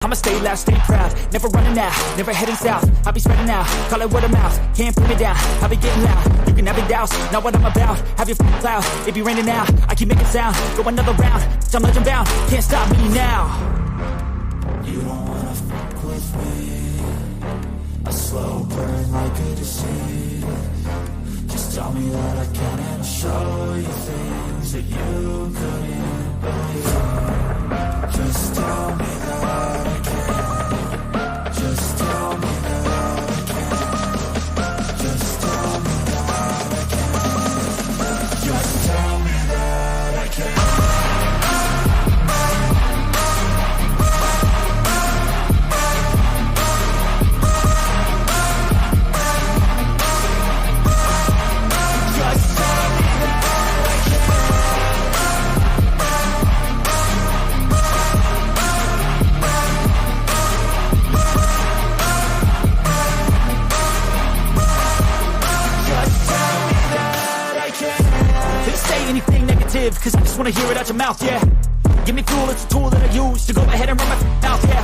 I'ma stay loud, stay proud, never running out, never heading south. I'll be spreading out, call it word of mouth. Can't put me down, I'll be getting loud. You can have your doubts, not what I'm about. Have your cloud, it be raining now. I keep making sound, go another round. I'm legend bound, can't stop me now. You don't wanna fuck with me. A slow burn like a disease. Just tell me that I can and I'll show you things that you couldn't believe. Just tell me that I can. Just tell me that I can. Just tell me that I can. Just tell me that I can. Anything negative, cause I just wanna hear it out your mouth, yeah. Give me fuel, it's a tool that I use to go ahead and run my mouth, yeah.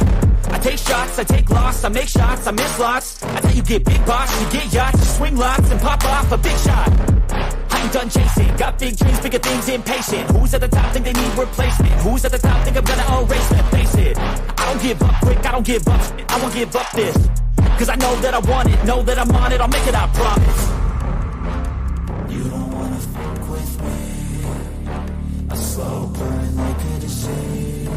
I take shots, I take loss, I make shots, I miss lots. That's how you get big boss, you get yachts, you swing lots and pop off a big shot. I ain't done chasing, got big dreams, bigger things, impatient. Who's at the top think they need replacement? Who's at the top think I'm gonna erase them? Face it, I don't give up quick, I don't give up shit, I won't give up this. Cause I know that I want it, know that I'm on it, I'll make it, I promise. You don't wanna fuck with me. A slow burn like a disease.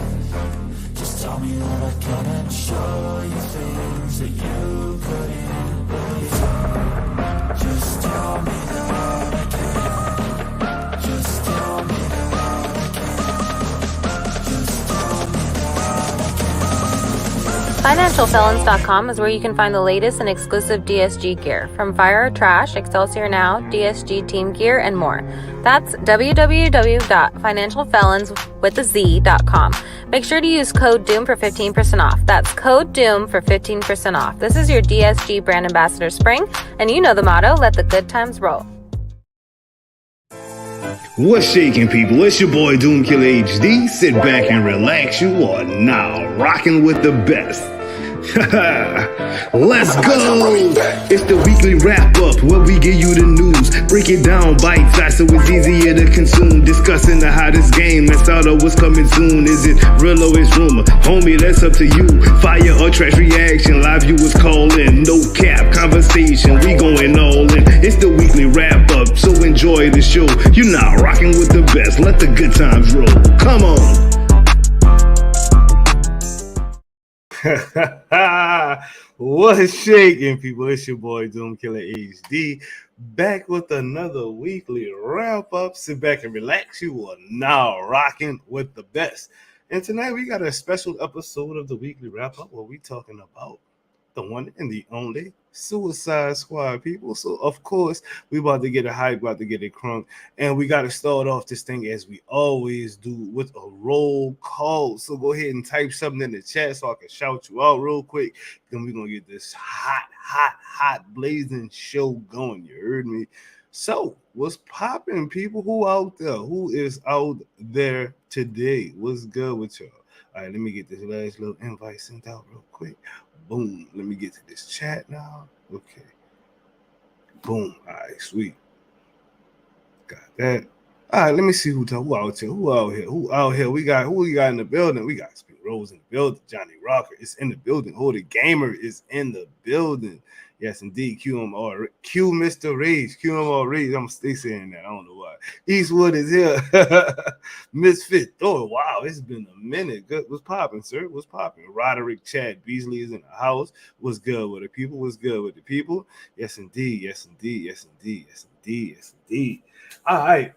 Just tell me that I can and I'll show you things that you couldn't believe. Just tell me that I can. Just tell me that I can. Just tell me that I can. FinancialFelons.com is where you can find the latest and exclusive DSG gear, from Fire or Trash, Excelsior Now, DSG Team Gear, and more. That's www.financialfelons.com. Make sure to use code DOOM for 15% off. That's code DOOM for 15% off. This is your DSG brand ambassador Spring, and you know the motto, let the good times roll. What's shaking, people? It's your boy Doomkiller HD. Sit back and relax. You are now rocking with the best. Let's go! It's the weekly wrap-up where we give you the news. Break it down bite-sized so it's easier to consume. Discussing the hottest game that's out of what's coming soon. Is it real or is rumor? Homie, that's up to you. Fire or trash reaction, live viewers call in. No cap conversation, we going all in. It's the weekly wrap-up, so enjoy the show. You're now rocking with the best. Let the good times roll. Come on! What's shaking, people? It's your boy Doomkiller HD, back with another weekly wrap up. Sit back and relax. You are now rocking with the best. And tonight we got a special episode of the weekly wrap up where we talking about the one and the only Suicide Squad, people. So of course we about to get it hype, about to get it crunk, and we got to start off this thing as we always do with a roll call. So go ahead and type something in the chat so I can shout you out real quick. Then we're gonna get this hot blazing show going. You heard me? So what's popping, people? Who out there? Who is out there today? What's good with y'all? All right, let me get this last little invite sent out real quick. Boom. Let me get to this chat now. Okay. Boom. All right, sweet. Got that. All right, let me see who out here. Who out here? Who out here? Who we got in the building? We got Spin Rose in the building. Johnny Rocker is in the building. The Gamer is in the building. Yes, indeed. Q Mr. Rage. QMR Rage. I'm stay saying that. I don't know why. Eastwood is here. Misfit. Oh, wow. It's been a minute. Good. What's popping, sir? What's popping? Roderick Chad Beasley is in the house. What's good with the people? What's good with the people? Yes, indeed. Yes, indeed. Yes, indeed. Yes, indeed. Yes, indeed. All right.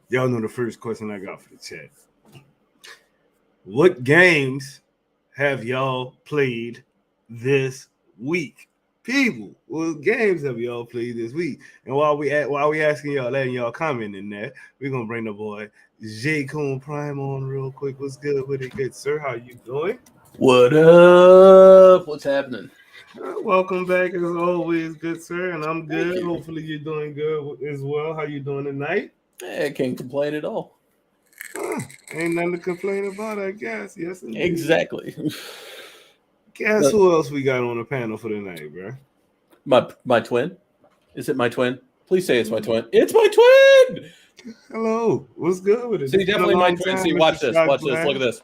Y'all know the first question I got for the chat. What games have y'all played this week? People, what games have y'all played this week? And while we asking y'all that and y'all commenting that, we're gonna bring the boy J Coon Prime on real quick. What's good with it, good sir? How you doing? What up? What's happening? Welcome back as always, good sir. And I'm good. Hopefully you're doing good as well. How you doing tonight? I can't complain at all. Ain't nothing to complain about, I guess. Yes, indeed. Exactly. Guess who else we got on the panel for tonight, bro? My twin? Is it my twin? Please say it's my twin. It's my twin! Hello. What's good with it? See, It's been a definitely my long twin. time, See, Mr. watch this. Shock Watch this. Blast. Look at this.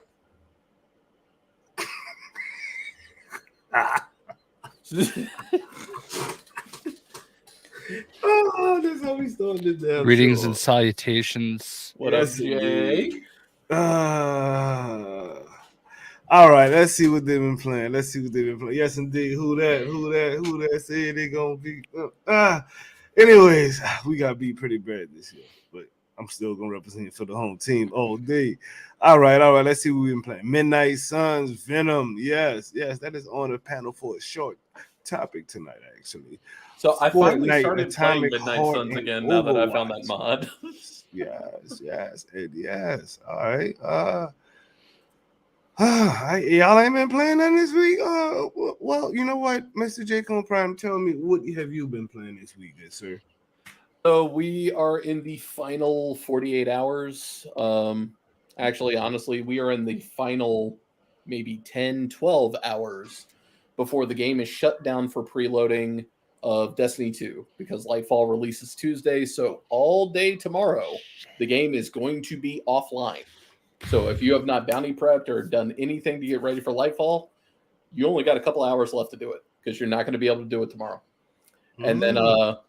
Oh, that's how we started the damn Greetings show. and salutations. What Yes, up, Jake? All right, let's see what they've been playing. Yes, indeed. Who that said they gonna be? Anyways, we got beat pretty bad this year, but I'm still gonna represent for the home team all day. All right. Let's see what we've been playing. Midnight Suns, Venom. Yes, that is on the panel for a short topic tonight, actually. So I finally Fortnite, started playing Atomic Midnight Heart, Suns and again now that I found that Overwatch. mod. Yes, and yes. All right. Y'all ain't been playing that this week. Well, you know what, Mr. Jake on Prime, tell me, what have you been playing this week, good sir? So we are in the final 48 hours. Actually, honestly, we are in the final maybe 10, 12 hours before the game is shut down for preloading of Destiny 2 because Lightfall releases Tuesday. So all day tomorrow, the game is going to be offline. So if you have not bounty prepped or done anything to get ready for Lightfall, you only got a couple hours left to do it because you're not going to be able to do it tomorrow. And then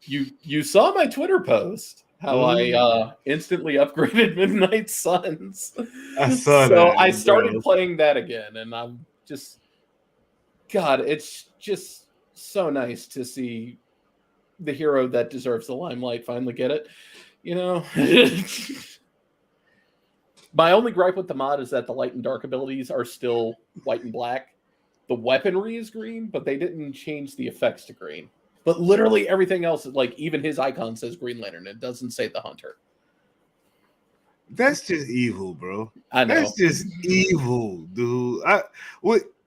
you saw my Twitter post how I instantly upgraded Midnight Suns. I saw so that. I started playing that again, and I'm just, God, it's just so nice to see the hero that deserves the limelight finally get it. You know, my only gripe with the mod is that the light and dark abilities are still white and black. The weaponry is green, but they didn't change the effects to green. But literally everything else, like even his icon says Green Lantern. It doesn't say the Hunter. That's just evil, bro. I know. That's just evil, dude.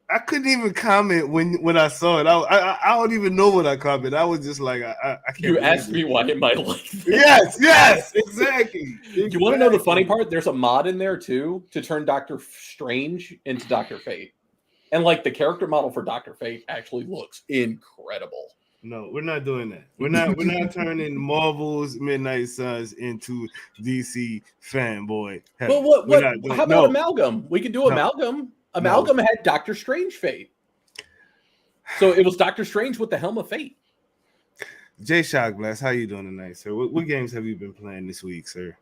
I couldn't even comment when I saw it. I don't even know what I commented. I was just like, I can't. You asked me why am I like Yes, this? exactly. You want to know the funny part? There's a mod in there too to turn Doctor Strange into Dr. Fate. And like the character model for Dr. Fate actually looks incredible. No, we're not doing that. We're not turning Marvel's Midnight Suns into DC fanboy. But how about Amalgam? We could do Amalgam. Amalgam had Doctor Strange Fate. So it was Doctor Strange with the Helm of Fate. Jay Shockblast, how you doing tonight, sir? What games have you been playing this week, sir?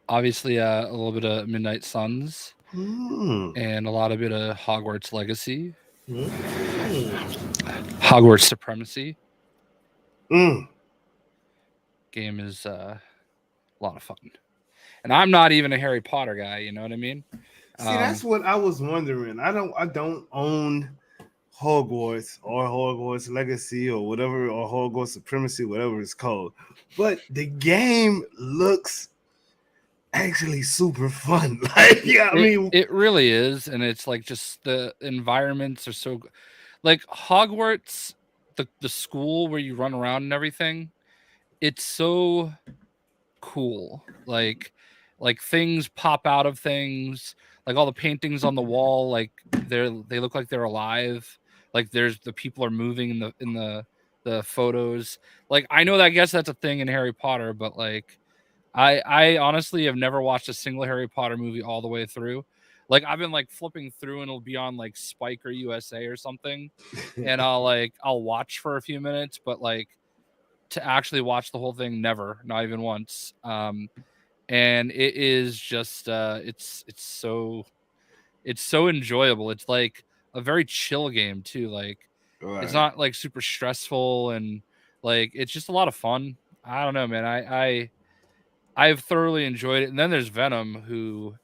Obviously a little bit of Midnight Suns and a lot of bit of Hogwarts Legacy. Hogwarts Supremacy. Game is a lot of fun. And I'm not even a Harry Potter guy, you know what I mean? See, that's what I was wondering. I don't own Hogwarts or Hogwarts Legacy or whatever, or Hogwarts Supremacy, whatever it's called. But the game looks actually super fun. Like, yeah, I mean, it really is, and it's like just the environments are so like Hogwarts, the school where you run around and everything. It's so cool. Like things pop out of things. Like all the paintings on the wall, like they look like they're alive. Like the people are moving in the photos. Like I know that, I guess that's a thing in Harry Potter, but like I honestly have never watched a single Harry Potter movie all the way through. Like I've been like flipping through and it'll be on like Spike or USA or something, and I'll watch for a few minutes, but like to actually watch the whole thing, never, not even once. And it is just it's so enjoyable. It's like a very chill game too. Like it's not like super stressful, and like it's just a lot of fun. I don't know, man. I've thoroughly enjoyed it. And then there's Venom, who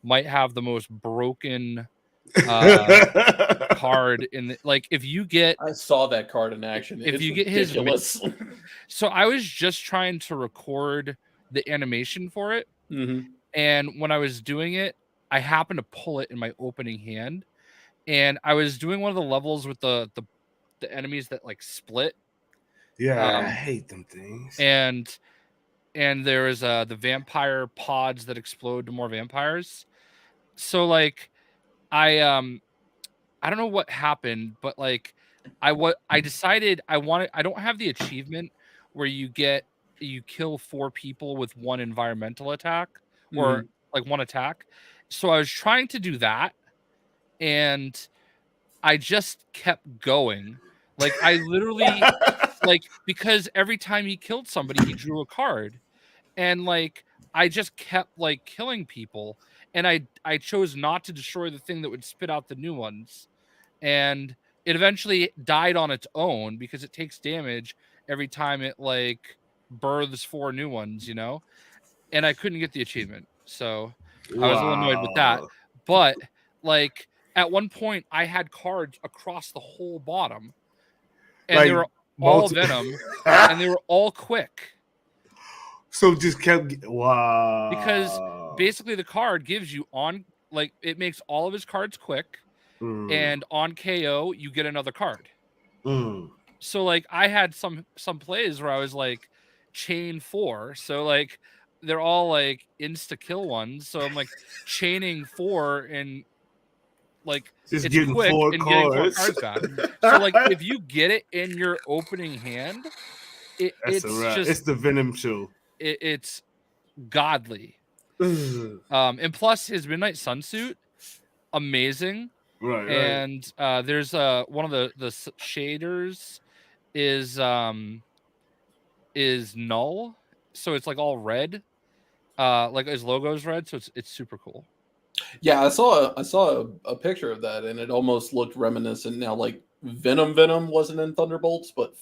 might have the most broken card in the, like if you get, I saw that card in action. If you get ridiculous. So I was just trying to record the animation for it, and when I was doing it, I happened to pull it in my opening hand, and I was doing one of the levels with the enemies that like split. Yeah, I hate them things. And and there is the vampire pods that explode to more vampires. So like I don't know what happened, but like I decided I don't have the achievement where you kill 4 people with one environmental attack or like one attack. So I was trying to do that, and I just kept going. Like I literally like, because every time he killed somebody, he drew a card. And like I just kept like killing people, and I chose not to destroy the thing that would spit out the new ones. And it eventually died on its own because it takes damage every time it like births 4 new ones, you know? And I couldn't get the achievement. So I was a little annoyed with that. Wow. But like at one point I had cards across the whole bottom, and Like, they were all multi- venom and they were all quick. So just kept wow. Because basically the card gives you it makes all of his cards quick, and on KO you get another card. So like I had some plays where I was like chain 4, so like they're all like insta kill ones. So I'm like chaining 4 and like Just it's getting quick 4 and getting 4 cards. cards back. So like if you get it in your opening hand, it's just it's the Venom show. It's godly. And plus his Midnight Sunsuit, amazing. Right. And there's one of the shaders is null, so it's like all red. Like his logo's red, so it's super cool. Yeah, I saw a picture of that, and it almost looked reminiscent. Now, like Venom wasn't in Thunderbolts, but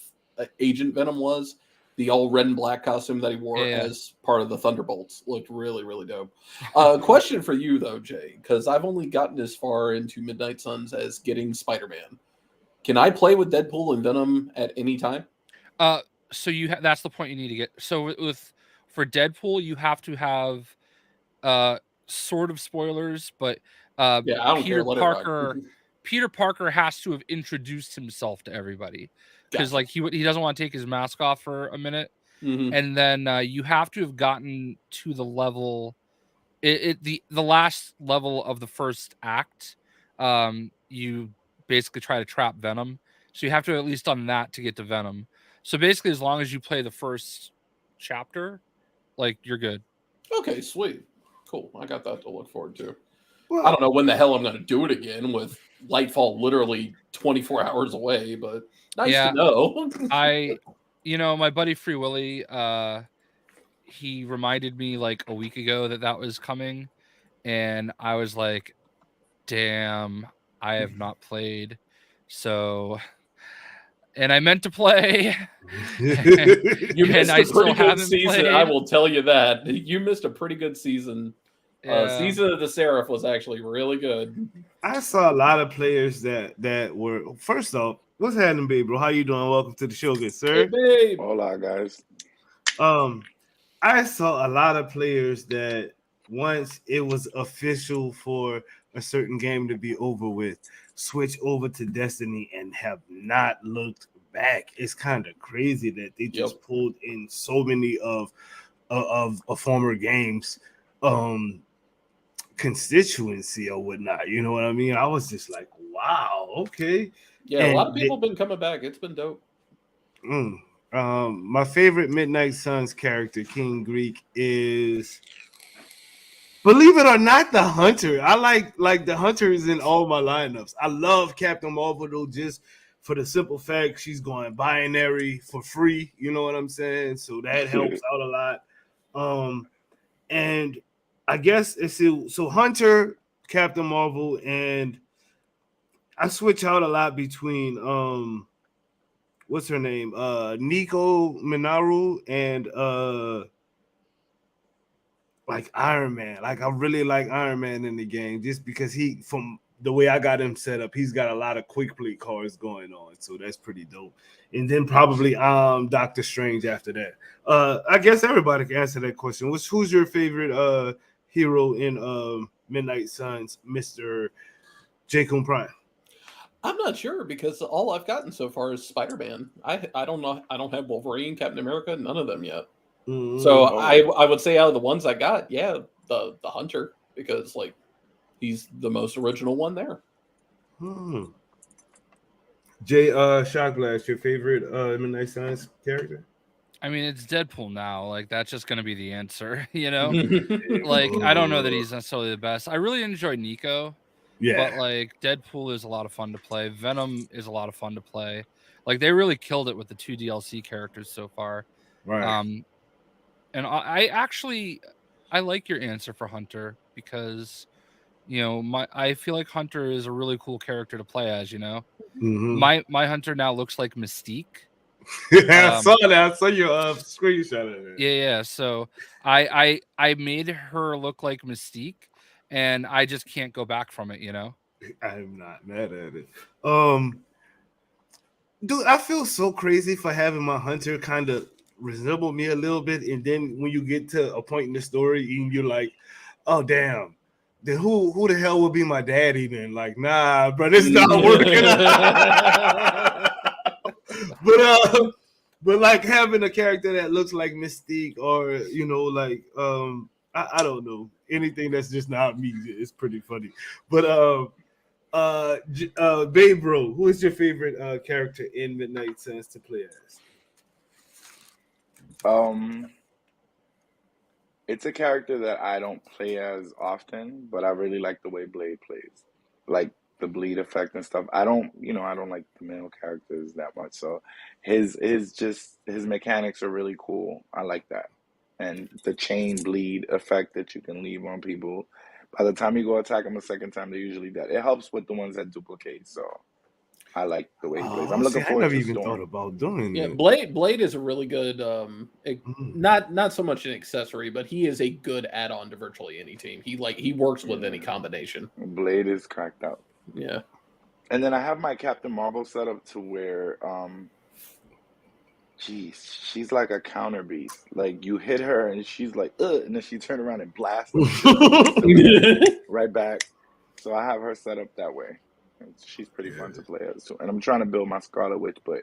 Agent Venom was. The all red and black costume that he wore as part of the Thunderbolts looked really, really dope. Question for you though, Jay, because I've only gotten as far into Midnight Suns as getting Spider-Man. Can I play with Deadpool and Venom at any time? So that's the point you need to get. So for Deadpool, you have to have sort of spoilers, but I don't care. Peter Parker has to have introduced himself to everybody. Because like he doesn't want to take his mask off for a minute, and then you have to have gotten to the level, the last level of the first act. You basically try to trap Venom, so you have to at least done that to get to Venom. So basically, as long as you play the first chapter, like you're good. Okay, sweet, cool. I got that to look forward to. Well, I don't know when the hell I'm going to do it again with Lightfall literally 24 hours away, but nice to know. My buddy Free Willy, he reminded me like a week ago that was coming, and I was like, damn, I have not played. So, and I meant to play. You missed a pretty good season. Played. I will tell you that. You missed a pretty good season. Season of the Seraph was actually really good. I saw a lot of players that were, first off, what's happening, babe, bro? How you doing? Welcome to the show, good sir. Hey, babe. Hola, guys. I saw a lot of players that once it was official for a certain game to be over with, switch over to Destiny and have not looked back. It's kind of crazy that they just pulled in so many of former games constituency or whatnot, you know what I mean? I was just like, wow, okay. Yeah, a lot of people have been coming back. It's been dope. My favorite Midnight Suns character, King Greek, is, believe it or not, the Hunter. I like the Hunter is in all my lineups. I love Captain Marvel though, just for the simple fact she's going binary for free, you know what I'm saying? So that helps out a lot. And I guess it's so Hunter, Captain Marvel, and I switch out a lot between what's her name? Nico Minoru and like Iron Man. Like I really like Iron Man in the game just because from the way I got him set up, he's got a lot of quick play cards going on. So that's pretty dope. And then probably Doctor Strange after that. I guess everybody can answer that question. Who's your favorite hero in Midnight Suns, Mr. Jacob Prime? I'm not sure because all I've gotten so far is Spider-Man. I don't know. I don't have Wolverine, Captain America, none of them yet. So Mm-hmm. I would say out of the ones I got, yeah, the Hunter, because like he's the most original one there. Hmm. Jay Shotglass, your favorite Midnight Suns character? I mean, it's Deadpool now. Like that's just gonna be the answer, you know? Like I don't know that he's necessarily the best. I really enjoy Nico, Yeah. but like Deadpool is a lot of fun to play. Venom is a lot of fun to play. Like they really killed it with the 2 DLC characters so far. Right. And I actually I like your answer for Hunter because you know I feel like Hunter is a really cool character to play as. You know, Mm-hmm. my Hunter now looks like Mystique. I saw that. I saw your screenshot of it. Yeah. So I made her look like Mystique, and I just can't go back from it. You know. I'm not mad at it. Dude, I feel so crazy for having my Hunter kind of resemble me a little bit, and then when you get to a point in the story, and you're like, "Oh damn, then who the hell would be my daddy?" Then like, nah, bro, this is not working. But like having a character that looks like Mystique, or you know, like I don't know, anything that's just not me is pretty funny. But Babe Bro, who is your favorite character in Midnight Suns to play as? It's a character that I don't play as often, but I really like the way Blade plays, like the bleed effect and stuff. I don't, I don't like the male characters that much. So his mechanics are really cool. I like that, and the chain bleed effect that you can leave on people. By the time you go attack them a second time, they're usually dead. It helps with the ones that duplicate. So I like the way he plays. I'm See, looking I forward never to even thought Storm. about doing Yeah, that. Blade is a really good not so much an accessory, but he is a good add-on to virtually any team. He works with any combination. Blade is cracked out. Yeah. And then I have my Captain Marvel set up to where she's like a counter beast. Like you hit her and she's like, and then she turned around and blasts right back. So I have her set up that way. And she's pretty fun to play as too. And I'm trying to build my Scarlet Witch, but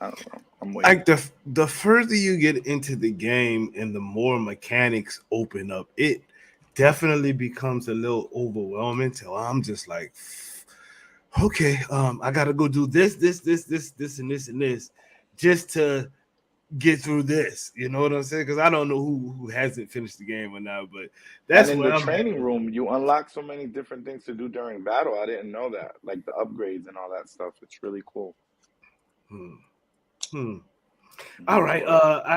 I don't know. I'm waiting. Like the further you get into the game and the more mechanics open up, it definitely becomes a little overwhelming. So I'm just like, okay, I gotta go do this, and this, just to get through this. You know what I'm saying? Because I don't know who hasn't finished the game or not, but that's and in what the I'm training room, you unlock so many different things to do during battle. I didn't know that, like the upgrades and all that stuff. It's really cool. All right.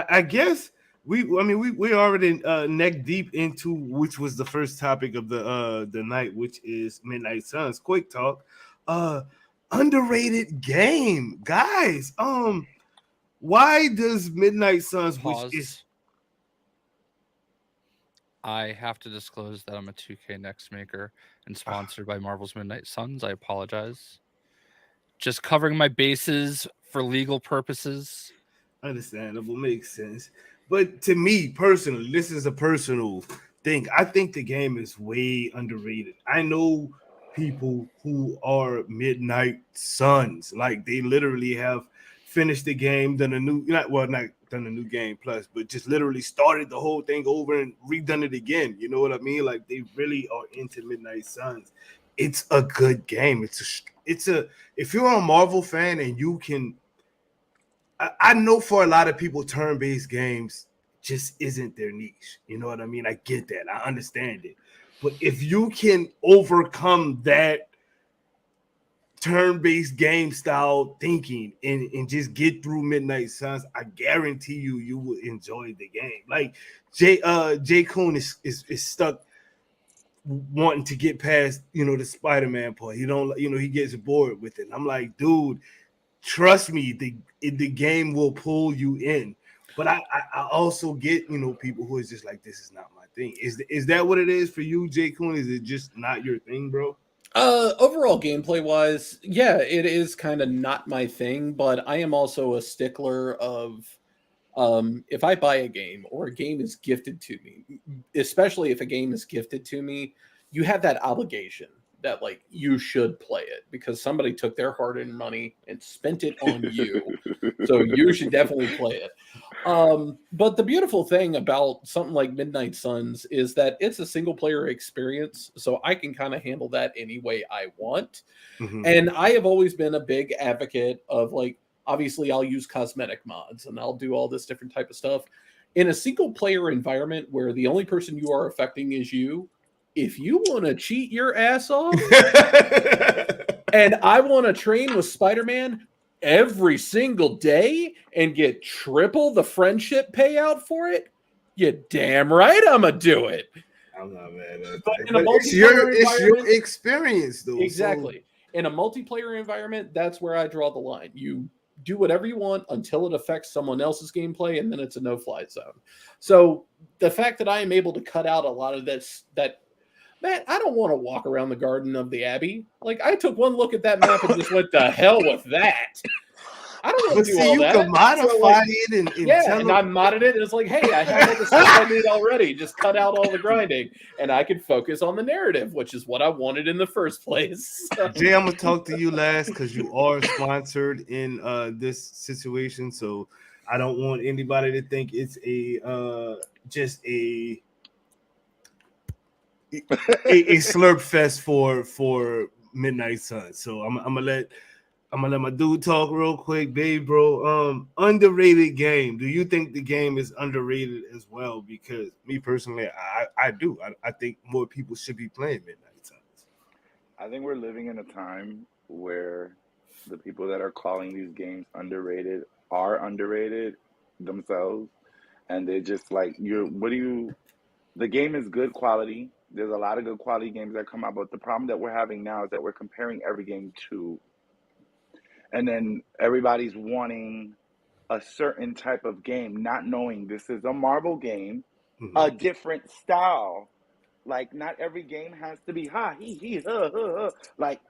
I guess we already neck deep into which was the first topic of the night, which is Midnight Suns. Quick talk. Underrated game, guys. Why does Midnight Suns, Pause. which is I have to disclose that I'm a 2K Next maker and sponsored by Marvel's Midnight Suns. I apologize. Just covering my bases for legal purposes. understandable, makes sense. But to me personally, this is a personal thing. I think the game is way underrated. I know people who are Midnight Suns, like they literally have finished the game, done a new not done a new game plus, but just literally started the whole thing over and redone it again. You know what I mean? Like they really are into Midnight Suns. It's a good game. It's a if you're a Marvel fan and you can, I know for a lot of people, turn-based games just isn't their niche. You know what I mean? I get that. I understand it. But if you can overcome that turn-based game style thinking and just get through Midnight Suns, I guarantee you will enjoy the game. Like Jay Coon is stuck wanting to get past, the Spider-Man part. He gets bored with it. I'm like, dude, trust me, the game will pull you in. But I also get, people who is just like, this is not my thing. Is that what it is for you, Jay Coon? Is it just not your thing, bro? Overall gameplay wise, yeah, it is kind of not my thing, but I am also a stickler of if I buy a game or a game is gifted to me, especially if a game is gifted to me, you have that obligation that like you should play it because somebody took their hard-earned money and spent it on you. So you should definitely play it. But the beautiful thing about something like Midnight Suns is that it's a single player experience, so I can kind of handle that any way I want. Mhm. And I have always been a big advocate of, like, obviously I'll use cosmetic mods and I'll do all this different type of stuff. In a single player environment where the only person you are affecting is you, if you want to cheat your ass off and I want to train with Spider-Man every single day and get triple the friendship payout for it, you damn right I'm gonna do it. I'm not mad at But that. in a But it's your multiplayer experience, though. Exactly. In a multiplayer environment, that's where I draw the line. You do whatever you want until it affects someone else's gameplay, and then it's a no-fly zone. So the fact that I am able to cut out a lot of this, man, I don't want to walk around the Garden of the Abbey. Like, I took one look at that map and just went, the hell with that. I don't want to do all that. You can modify it and and I modded it, and it's like, hey, I have all the stuff I need already. Just cut out all the grinding, and I can focus on the narrative, which is what I wanted in the first place. Jay, I'm gonna talk to you last because you are sponsored in this situation, so I don't want anybody to think it's just a slurp fest for Midnight Sun. So I'm gonna let my dude talk real quick, babe, bro. Underrated game. Do you think the game is underrated as well? Because me personally, I do. I think more people should be playing Midnight Suns. I think we're living in a time where the people that are calling these games underrated are underrated themselves, and they just like the game is good quality. There's a lot of good quality games that come out, but the problem that we're having now is that we're comparing every game to, and then everybody's wanting a certain type of game, not knowing this is a Marvel game, a different style. Like, not every game has to be like,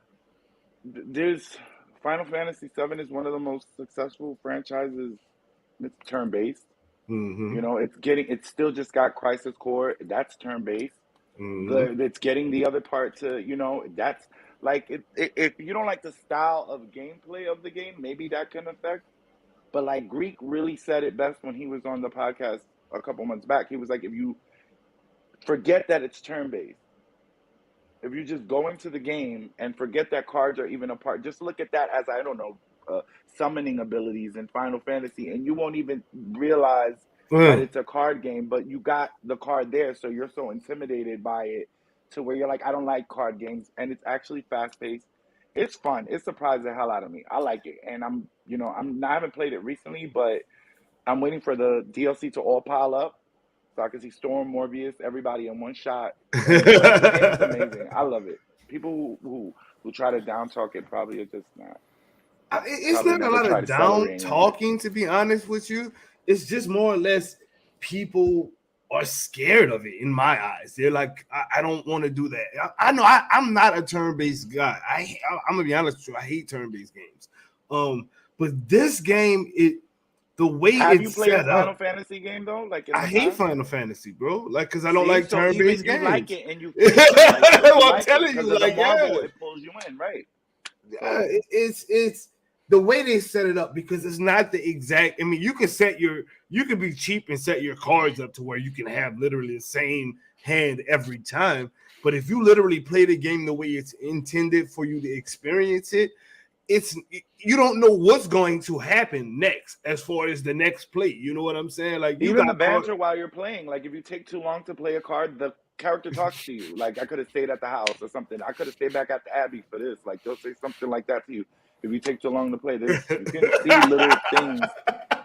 there's Final Fantasy VII is one of the most successful franchises. It's turn-based. You know, it's still just got Crisis Core. That's turn-based. It's getting the other part to, you know, that's like, if you don't like the style of gameplay of the game, maybe that can affect. But like, Greek really said it best when he was on the podcast a couple months back. He was like, if you forget that it's turn-based, if you just go into the game and forget that cards are even a part, just look at that as, I don't know, summoning abilities in Final Fantasy, and you won't even realize that it's a card game, but you got the card there, so you're so intimidated by it to where you're like, I don't like card games, and it's actually fast-paced. It's fun. It surprised the hell out of me. I like it, and I haven't played it recently, but I'm waiting for the DLC to all pile up so I can see Storm, Morbius, everybody in one shot. The game is amazing. I love it. People who try to down talk it probably are just not. It's not a lot of down talking, to be honest with you. It's just more or less people are scared of it in my eyes. They're like, I don't want to do that. I know I'm not a turn-based guy. I'm gonna be honest with you. I hate turn-based games. But this game, the way Have it's you played set a Final up, Fantasy game though? Like, I hate Final Fantasy, bro. Like, because I don't like turn-based games. You like it, and you. Well, I'm telling you, like, it pulls you in, right? It's the way they set it up, because it's not the exact. I mean, you can be cheap and set your cards up to where you can have literally the same hand every time. But if you literally play the game the way it's intended for you to experience it, you don't know what's going to happen next as far as the next play. You know what I'm saying? Like, even the banter while you're playing. Like, if you take too long to play a card, the character talks to you. Like, I could have stayed at the house or something. I could have stayed back at the Abbey for this. Like, they'll say something like that to you. If you take too long to play this, you can see little things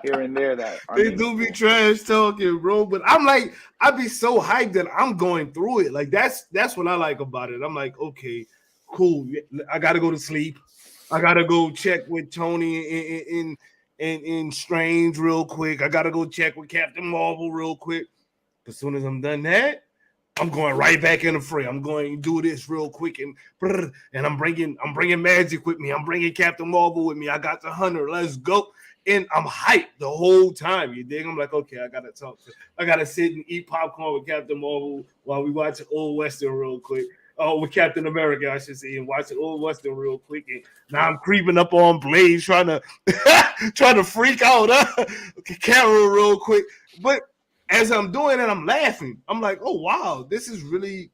here and there that they do be trash talking, bro. But I'm like, I be so hyped that I'm going through it. Like, that's what I like about it. I'm like, okay, cool. I gotta go to sleep. I gotta go check with Tony in Strange real quick. I gotta go check with Captain Marvel real quick. As soon as I'm done that, I'm going right back in the fray. I'm going to do this real quick, and I'm bringing Magic with me. I'm bringing Captain Marvel with me. I got the Hunter. Let's go. And I'm hyped the whole time. You dig? I'm like, okay, I gotta sit and eat popcorn with Captain Marvel while we watch Old Western real quick. with Captain America, I should say, and watching Old Western real quick. And now I'm creeping up on Blade, trying to freak out camera real quick. But as I'm doing it, I'm laughing. I'm like, oh wow, this is really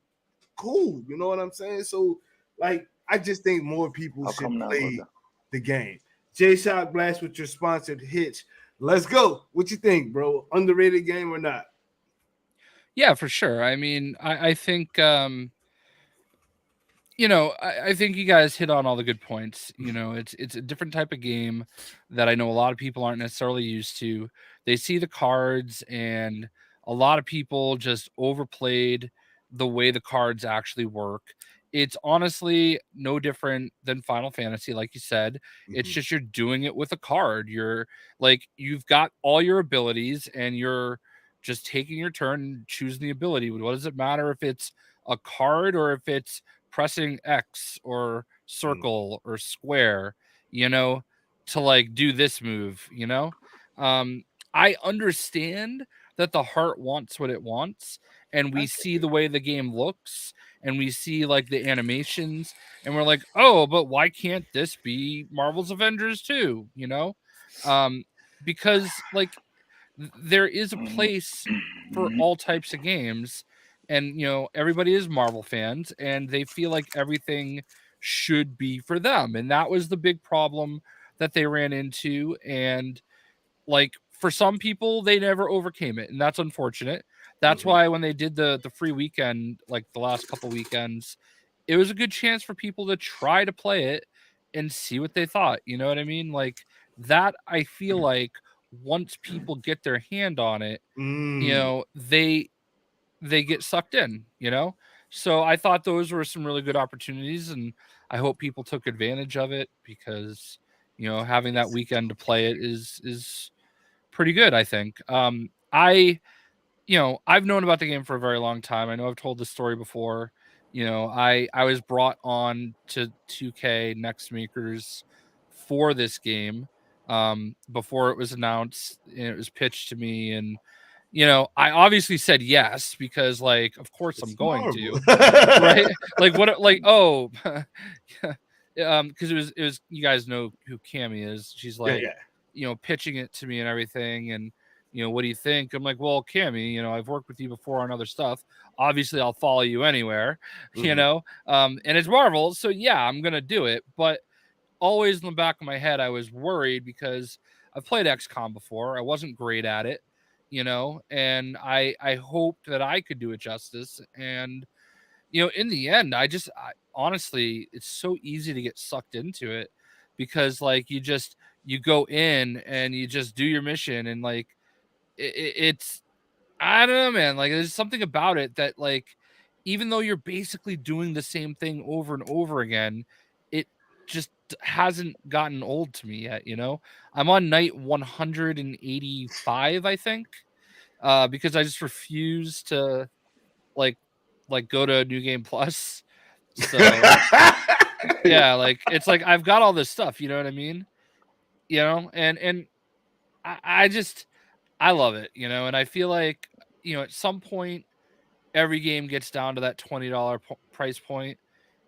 cool. You know what I'm saying? So like, I just think more people should play the game. J Shock Blast with your sponsored Hitch. Let's go. What you think, bro? Underrated game or not? Yeah, for sure. I mean, I think you know, I think you guys hit on all the good points. You know, it's a different type of game that I know a lot of people aren't necessarily used to. They see the cards, and a lot of people just overplayed the way the cards actually work. It's honestly no different than Final Fantasy, like you said. It's just you're doing it with a card. You're like, you've got all your abilities, and you're just taking your turn and choosing the ability. What does it matter if it's a card or if it's pressing X or circle or square, you know, to like do this move, you know? I understand that the heart wants what it wants, and we see the way the game looks, and we see like the animations, and we're like, oh, but why can't this be Marvel's Avengers too? You know? Because like there is a place for all types of games, and you know, everybody is Marvel fans, and they feel like everything should be for them, and that was the big problem that they ran into. And like, for some people, they never overcame it, and that's unfortunate. That's why when they did the free weekend, like the last couple weekends, it was a good chance for people to try to play it and see what they thought. You know what I mean? Like that, I feel like once people get their hand on it, you know, they get sucked in, you know? So I thought those were some really good opportunities, and I hope people took advantage of it, because, you know, having that weekend to play it is pretty good, I think. You know, I've known about the game for a very long time. I know I've told this story before. You know, I was brought on to 2K Next Makers for this game before it was announced and it was pitched to me, and you know, I obviously said yes, because like, of course I'm going to, right? Like what, like, oh, because it was, you guys know who Cammy is. She's like, you know, pitching it to me and everything. And, you know, what do you think? I'm like, well, Cammy, you know, I've worked with you before on other stuff. Obviously I'll follow you anywhere, you know, and it's Marvel. So yeah, I'm going to do it. But always in the back of my head, I was worried, because I've played XCOM before. I wasn't great at it, you know, and I hoped that I could do it justice. And, you know, in the end, I honestly, it's so easy to get sucked into it, because like you go in and you just do your mission, and like it's, I don't know, man, like there's something about it that, like, even though you're basically doing the same thing over and over again, it just hasn't gotten old to me yet, you know? I'm on night 185, I think, because I just refuse to like go to New Game Plus. So yeah, like it's like I've got all this stuff, you know what I mean? You know, and I just, I love it, you know, and I feel like, you know, at some point every game gets down to that $20 price point,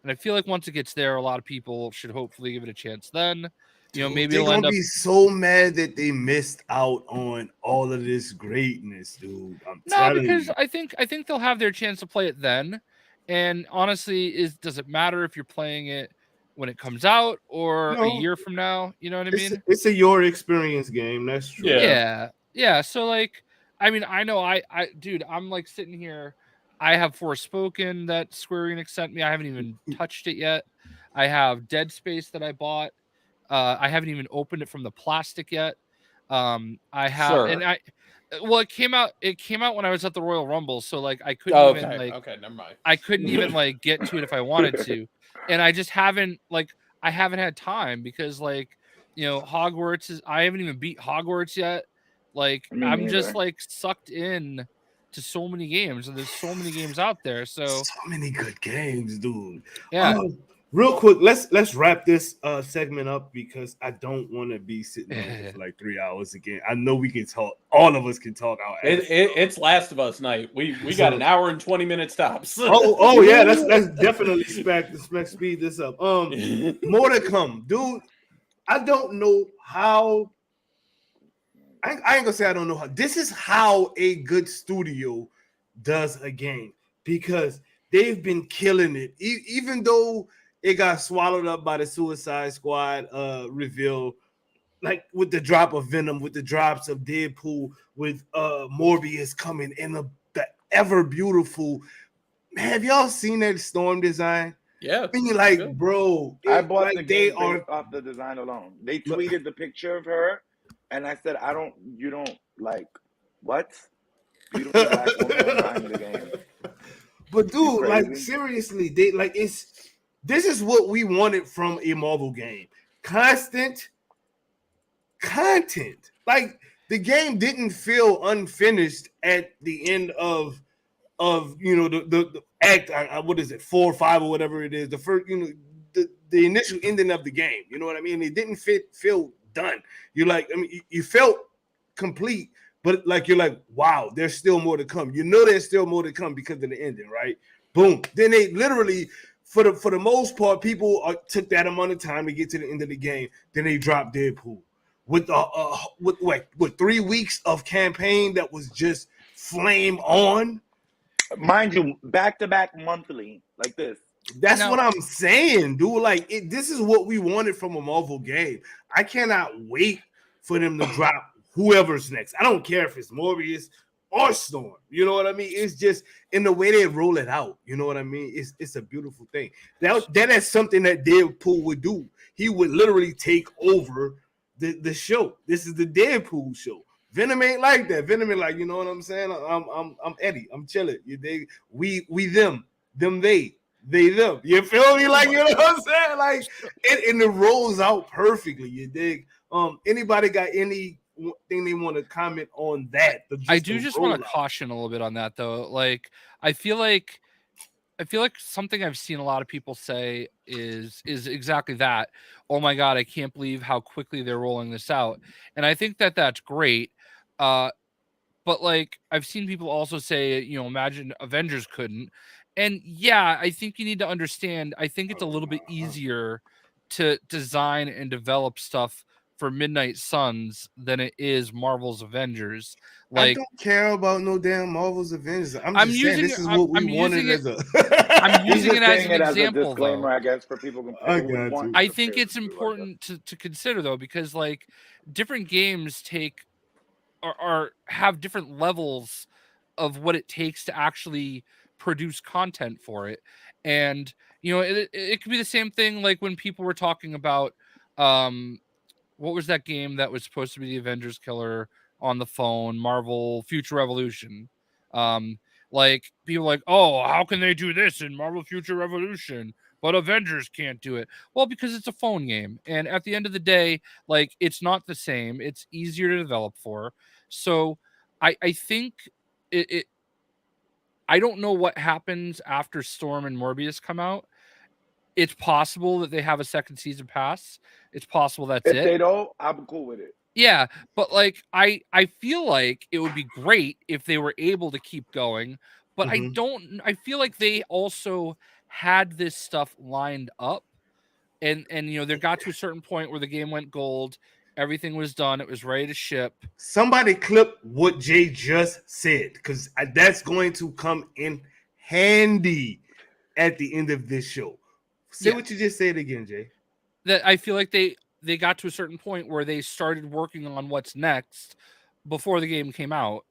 and I feel like once it gets there, a lot of people should hopefully give it a chance then. You know, maybe they're gonna be so mad that they missed out on all of this greatness, dude. Because I think they'll have their chance to play it then. And honestly, does it matter if you're playing it when it comes out or a year from now? You know what I mean? It's a your experience game. That's true. Yeah. So like, I mean, I know dude, I'm like sitting here. I have Forspoken that Square Enix sent me. I haven't even touched it yet. I have Dead Space that I bought. I haven't even opened it from the plastic yet. I have, and well, it came out when I was at the Royal Rumble, so like I couldn't even never mind. I couldn't even like get to it if I wanted to, and I just haven't had time, because like, you know, I haven't even beat Hogwarts yet. Like I'm just like sucked in to so many games, and there's so many games out there. So many good games, dude. Yeah. Real quick, let's wrap this segment up because I don't want to be sitting on here for like 3 hours again. I know we can talk. All of us can talk out. It's Last of Us night. We got an hour and 20 minute stops. oh yeah, let's definitely speed this up. More to come, dude. I don't know how. I ain't gonna say I don't know how. This is how a good studio does a game because they've been killing it, even though it got swallowed up by the Suicide Squad reveal, like with the drop of Venom, with the drops of Deadpool, with Morbius coming in the ever beautiful. Man, have y'all seen that Storm design? Yeah. I mean, like, bro, I bought like the game based off the design alone. They tweeted the picture of her, and I said, you don't like what? Beautiful black woman behind the game. But dude, like seriously, this is what we wanted from a Marvel game. Constant content. Like the game didn't feel unfinished at the end of the act. What is it, 4 or 5 or whatever it is? The first, the initial ending of the game. You know what I mean? It didn't feel done. You felt complete, but like you're like, wow, there's still more to come. There's still more to come because of the ending, right? Boom. Then they literally, for the most part, people took that amount of time to get to the end of the game. Then they dropped Deadpool with 3 weeks of campaign that was just flame on. Mind you, back-to-back monthly, like this. That's what I'm saying, dude. Like, this is what we wanted from a Marvel game. I cannot wait for them to drop whoever's next. I don't care if it's Morbius or Storm. You know what I mean? It's just in the way they roll it out. You know what I mean? It's a beautiful thing. That is something that Deadpool would do. He would literally take over the show. This is the Deadpool show. Venom ain't like that. Venom is like, you know what I'm saying? I'm Eddie. I'm chilling. You dig? We them they them. You feel me? Like, you know what I'm saying? Like, and it rolls out perfectly. You dig? Anybody got anything they want to comment on that? I do just want to caution a little bit on that though. Like, I feel like something I've seen a lot of people say is exactly that. Oh my God, I can't believe how quickly they're rolling this out. And I think that that's great. But like, I've seen people also say, imagine Avengers couldn't. And yeah, I think you need to understand, I think it's a little bit easier to design and develop stuff for Midnight Suns than it is Marvel's Avengers. Like, I don't care about no damn Marvel's Avengers. I'm just saying this is what we wanted as a. I'm using it as an example, as a disclaimer, I guess, for people. I think it's important to consider though, because like different games take or have different levels of what it takes to actually produce content for it. And it could be the same thing like when people were talking about what was that game that was supposed to be the Avengers killer on the phone, Marvel Future Revolution. Like people like, oh, how can they do this in Marvel Future Revolution but Avengers can't do it? Well, because it's a phone game, and at the end of the day, like, it's not the same. It's easier to develop for. So I think it I don't know what happens after Storm and Morbius come out. It's possible that they have a second season pass. It's possible that's it. If they don't, I'm cool with it. Yeah, but like I feel like it would be great if they were able to keep going, but I feel like they also had this stuff lined up, and they got to a certain point where the game went gold, everything was done, it was ready to ship. Somebody clip what Jay just said, because that's going to come in handy at the end of this show. Say what you just said again, Jay. That I feel like they got to a certain point where they started working on what's next before the game came out.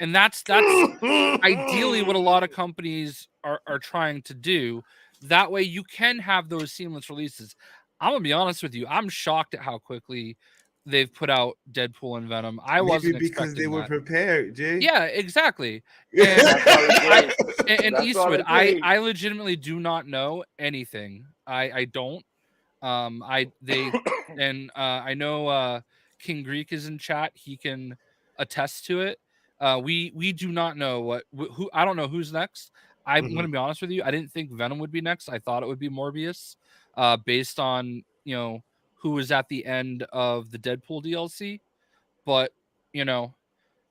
And that's ideally what a lot of companies are trying to do. That way you can have those seamless releases. I'm going to be honest with you. I'm shocked at how quickly they've put out Deadpool and Venom. I wasn't because they were prepared, Jay. Yeah, exactly. And Eastwood, I legitimately do not know anything. I don't. I know King Greek is in chat. He can attest to it. We do not know who. I don't know who's next. I'm going to be honest with you. I didn't think Venom would be next. I thought it would be Morbius, based on, who was at the end of the Deadpool DLC. But,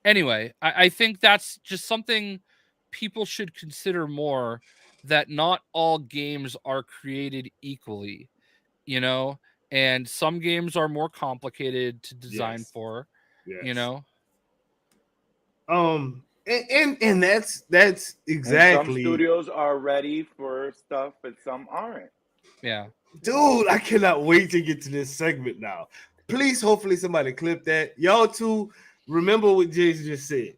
anyway, I think that's just something people should consider more, that not all games are created equally, and some games are more complicated to design for, And that's And exactly. some studios are ready for stuff, and some aren't. Yeah. Dude, I cannot wait to get to this segment now. Please, hopefully somebody clip that. Y'all too, remember what Jason just said.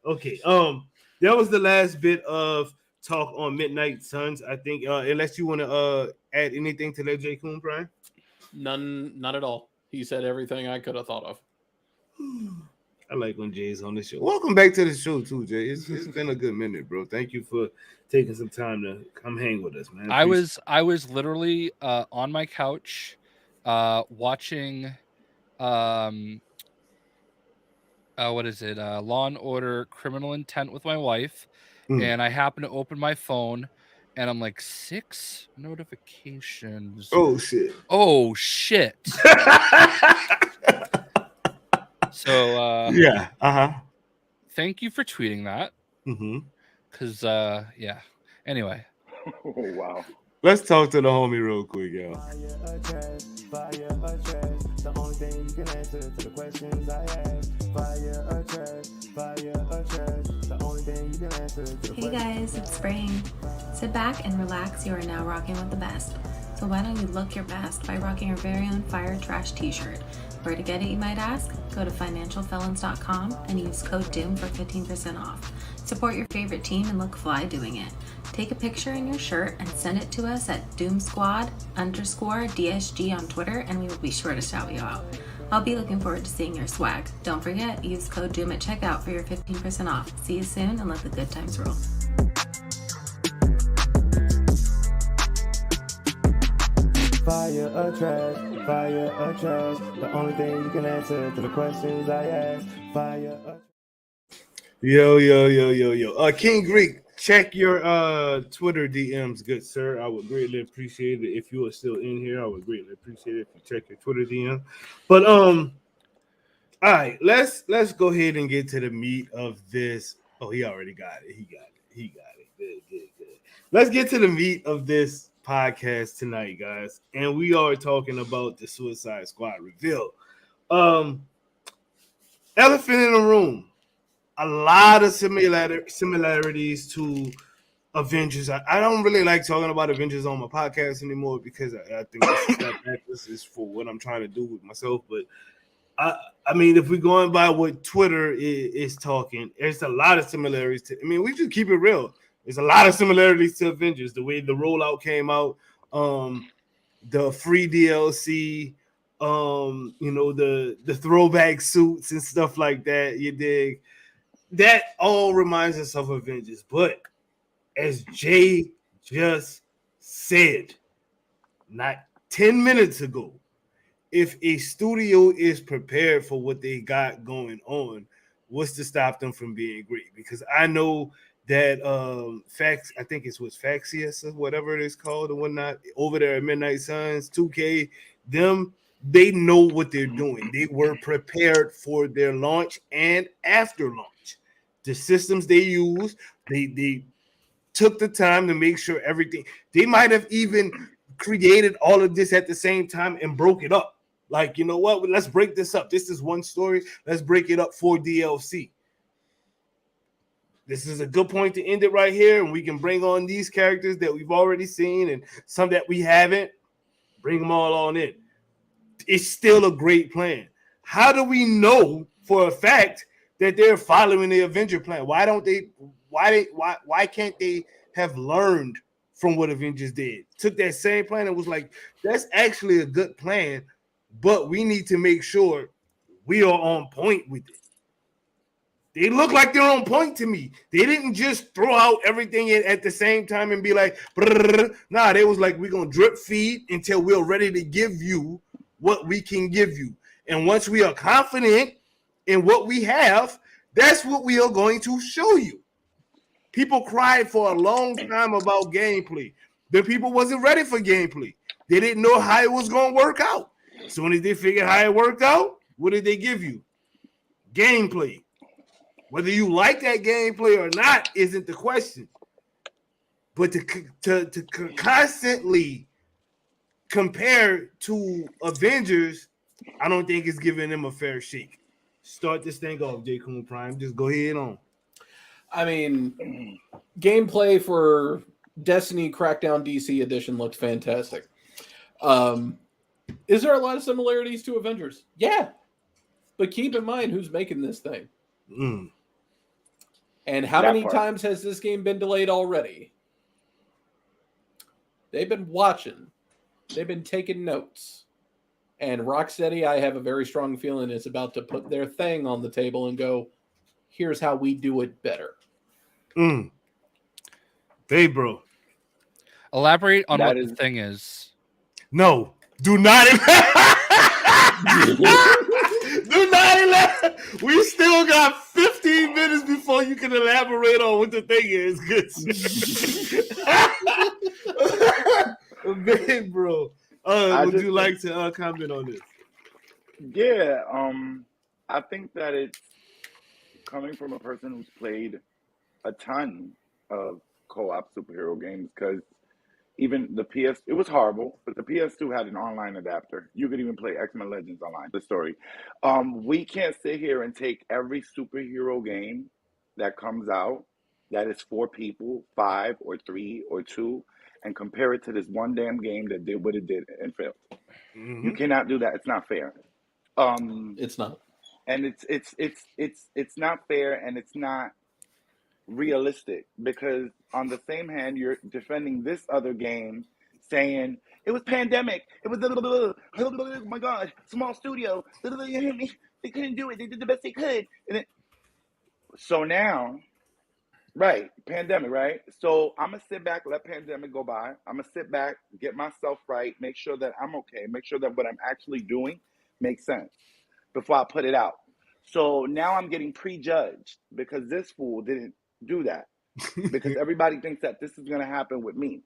Okay. That was the last bit of talk on Midnight Suns. I think unless you want to add anything to that, J. Coon, Brian? Not at all. He said everything I could have thought of. I like when Jay's on the show. Welcome back to the show too, Jay. It's been a good minute, bro. Thank you for taking some time to come hang with us, man. I was literally on my couch watching what is it? Law and Order Criminal Intent with my wife, and I happened to open my phone and I'm like, 6 notifications. Oh shit. So yeah. Thank you for tweeting that. Because Anyway. Oh wow. Let's talk to the homie real quick, y'all. The only thing you can answer to the questions I ask. Fire or trash. The only thing you can answer to the Hey guys, it's Spring. Sit back and relax. You are now rocking with the best. So why don't you look your best by rocking your very own Fire Trash t-shirt. Where to get it, you might ask? Go to financialfelons.com and use code DOOM for 15% off. Support your favorite team and look fly doing it. Take a picture in your shirt and send it to us at DoomSquad_DSG on Twitter, and we will be sure to shout you out. I'll be looking forward to seeing your swag. Don't forget, use code DOOM at checkout for your 15% off. See you soon and let the good times roll. Fire or trash. The only thing you can answer to the questions I ask. Fire or Yo. King Greek, check your Twitter DMs, good sir. I would greatly appreciate it if you are still in here. I would greatly appreciate it if you check your Twitter DM. But all right, let's go ahead and get to the meat of this. Oh, he already got it. He got it. Good. Let's get to the meat of this podcast tonight, guys. And we are talking about the Suicide Squad reveal. Elephant in the room. A lot of similarities to Avengers. I don't really like talking about Avengers on my podcast anymore because I think this is for what I'm trying to do with myself. But I mean, if we're going by what Twitter is talking, there's a lot of similarities to. I mean, we just keep it real. There's a lot of similarities to Avengers. The way the rollout came out, the free DLC, the throwback suits and stuff like that. You dig? That all reminds us of Avengers. But as Jay just said, not 10 minutes ago, if a studio is prepared for what they got going on, what's to stop them from being great? Because I know that I think it's what's Faxius or whatever it is called or whatnot over there at Midnight Suns, 2K, they know what they're doing. They were prepared for their launch and after launch. The systems they use, they took the time to make sure everything. They might have even created all of this at the same time and broke it up. Like, you know what? Let's break this up. This is one story. Let's break it up for DLC. This is a good point to end it right here, and we can bring on these characters that we've already seen and some that we haven't. Bring them all on in. It's still a great plan. How do we know for a fact that they're following the Avenger plan? Why can't they have learned from what Avengers did? Took that same plan and was like, that's actually a good plan, but we need to make sure we are on point with it. They look like they're on point to me. They didn't just throw out everything in at the same time and be like, nah, they was like, we're going to drip feed until we're ready to give you what we can give you. And once we are confident in what we have, that's what we are going to show you. People cried for a long time about gameplay. The people wasn't ready for gameplay. They didn't know how it was going to work out. As soon as they figured how it worked out, what did they give you? Gameplay. Whether you like that gameplay or not isn't the question. But to constantly compare to Avengers, I don't think it's giving them a fair shake. Start this thing off, J. Coon Prime. Just go ahead on. I mean, gameplay for Destiny Crackdown DC Edition looked fantastic. Is there a lot of similarities to Avengers? Yeah. But keep in mind who's making this thing. And how many times has this game been delayed already? They've been watching. They've been taking notes. And Rocksteady, I have a very strong feeling, is about to put their thing on the table and go, here's how we do it better. Hey, bro. Elaborate on what the thing is. No, do not. Do not elaborate. We still got 15 minutes before you can elaborate on what the thing is. Good. Man, bro. Would you like to comment on this? Yeah, I think that it's coming from a person who's played a ton of co-op superhero games, because even the PS, it was horrible, but the PS2 had an online adapter. You could even play X-Men Legends online, the story. We can't sit here and take every superhero game that comes out that is 4 people, 5 or 3 or 2, and compare it to this one damn game that did what it did and failed. You cannot do that. It's not fair. It's not. And it's not fair, and it's not realistic, because on the same hand, you're defending this other game saying it was pandemic, it was oh my god, small studio, they couldn't do it, they did the best they could, and so now, right, pandemic, right? So I'm gonna sit back, let pandemic go by. I'm gonna sit back, get myself right, make sure that I'm okay, make sure that what I'm actually doing makes sense before I put it out. So now I'm getting prejudged because this fool didn't do that, because everybody thinks that this is going to happen with me.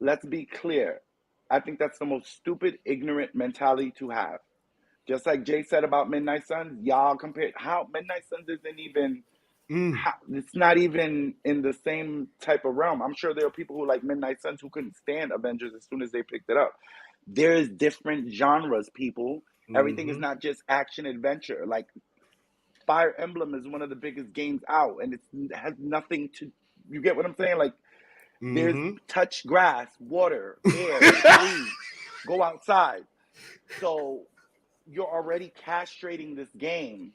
Let's be clear. I think that's the most stupid, ignorant mentality to have. Just like Jay said about Midnight Suns, y'all compared how Midnight Suns isn't even, it's not even in the same type of realm. I'm sure there are people who like Midnight Suns who couldn't stand Avengers as soon as they picked it up. There's different genres, people. Everything is not just action adventure. Like Fire Emblem is one of the biggest games out, and it has nothing to. You get what I'm saying? Like there's touch grass, water, air, breathe, go outside. So you're already castrating this game.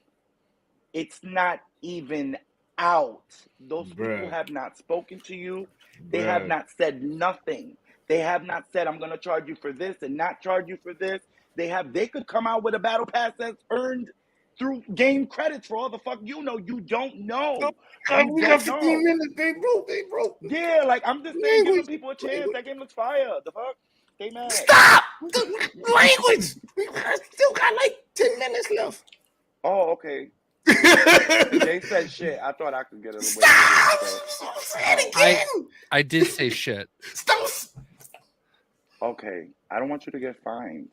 It's not even out. Those people have not spoken to you. They have not said nothing. They have not said, I'm going to charge you for this and not charge you for this. They could come out with a battle pass that's earned through game credits for all the fuck you know. You don't know. We got 15 minutes. They broke. Yeah, like I'm just saying, giving people a chance. That game looks fire. The fuck? Stay mad. Stop! The language! We still got like 10 minutes left. Oh, okay. They said shit. I thought I could get it away. Stop! Say it again! I did say shit. Stop! Okay. I don't want you to get fined.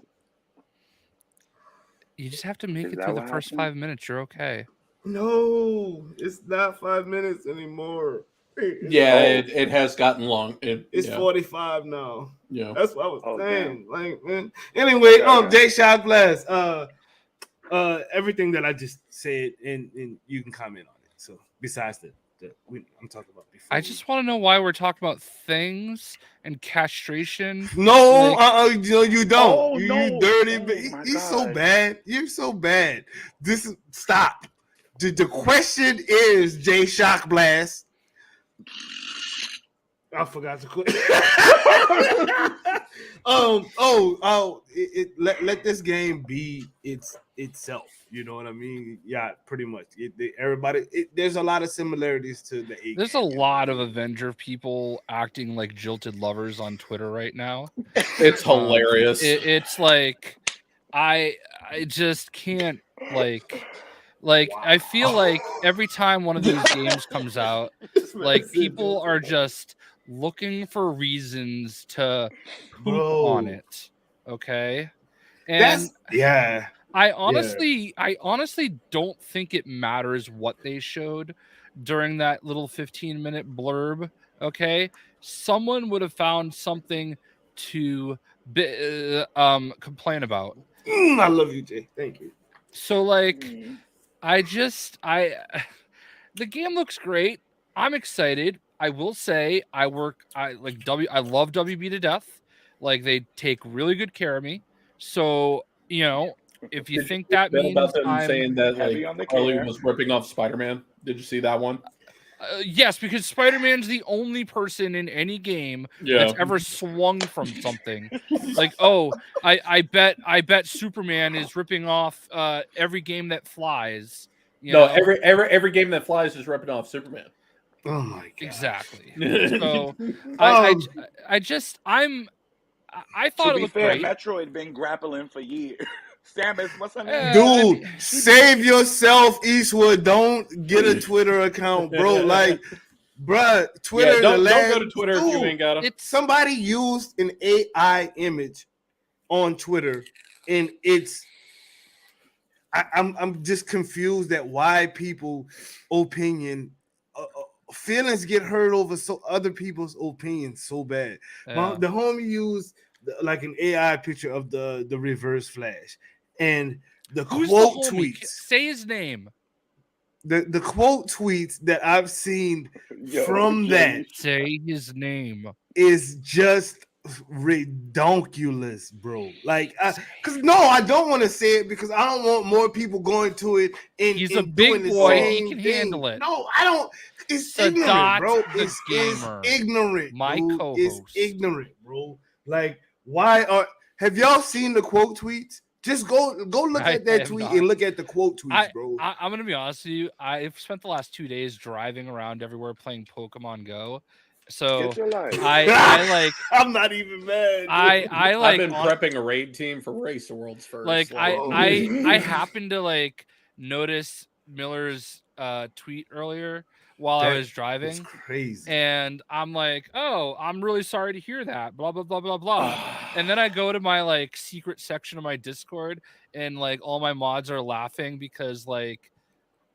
You just have to make it through the first 5 minutes. You're okay. No, it's not 5 minutes anymore. It has gotten long. It's 45 now. Yeah, that's what I was saying. Like, man. Anyway, Jay Shock Blast. Everything that I just said, and you can comment on it. So besides that I'm talking about before. I just want to know why we're talking about things and castration. No, you don't. Oh, you no. dirty. Oh, He's so bad. You're so bad. Stop. The question is, Jay Shock Blast. I forgot to quit. Let this game be itself. You know what I mean? Yeah, pretty much. There's a lot of similarities to the 8. There's a lot of Avenger people acting like jilted lovers on Twitter right now. It's hilarious. It's like I just can't like. I feel like every time one of these games comes out, Like people are just looking for reasons to poop Bro. on it. Okay. And That's yeah. I honestly don't think it matters what they showed during that little 15-minute blurb. Okay. Someone would have found something to complain about. I love you, Jay. Thank you. So like the game looks great. I'm excited. I will say I love WB to death. Like they take really good care of me. So, you know, if you think that means about them I'm saying that heavy like on the Harley care. was ripping off Spider-Man. Did you see that one? Yes, because Spider-Man's the only person in any game that's ever swung from something. Like, oh, I bet Superman is ripping off every game that flies. You know? Every game that flies is ripping off Superman. Oh my god. Exactly. So I thought To it be looked fair, great. Metroid been grappling for years. Samus, what's her name? Dude, save yourself, Eastwood. Don't get a Twitter account, bro. Like, bruh, Twitter. Don't go to Twitter if you ain't got it. Somebody used an AI image on Twitter, and I'm just confused at why people feelings get hurt over other people's opinions so bad. Yeah. The homie used like an AI picture of the Reverse Flash, and the Who's quote the homie? tweets. Say his name. The quote tweets that I've seen from that Say his name is just redonkulous, bro. Like, because no, I don't want to say it because I don't want more people going to it and He's and a big doing the boy. same He can thing. handle it. No, I don't. It's Sadat ignorant, bro. the It's gamer, ignorant. my dude. co-host. It's ignorant, bro. Like, have y'all seen the quote tweets? Just go look at that tweet and look at the quote tweets, bro. I'm gonna be honest with you. I've spent the last 2 days driving around everywhere playing Pokemon Go. So Get your life. I like. I'm not even mad. I've been prepping a raid team for Race the World's First. Like I happened to like notice Miller's tweet earlier while I was driving. It's crazy. And I'm like, oh, I'm really sorry to hear that. Blah blah blah blah blah. And then I go to my like secret section of my Discord, and like all my mods are laughing because like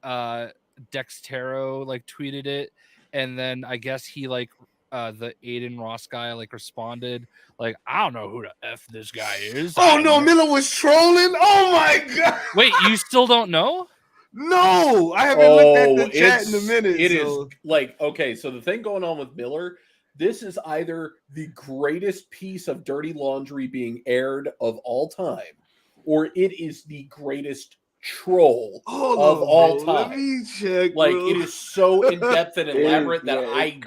Dextero like tweeted it, and then I guess he like the Aiden Ross guy like responded like, I don't know who the F this guy is. Oh no, Miller was trolling. Oh my god. Wait, you still don't know? No, I haven't looked at the chat in a minute. It is like, okay, so the thing going on with Miller, this is either the greatest piece of dirty laundry being aired of all time, or it is the greatest troll of all time. Let me check. Like, bro. it is so in depth and elaborate that I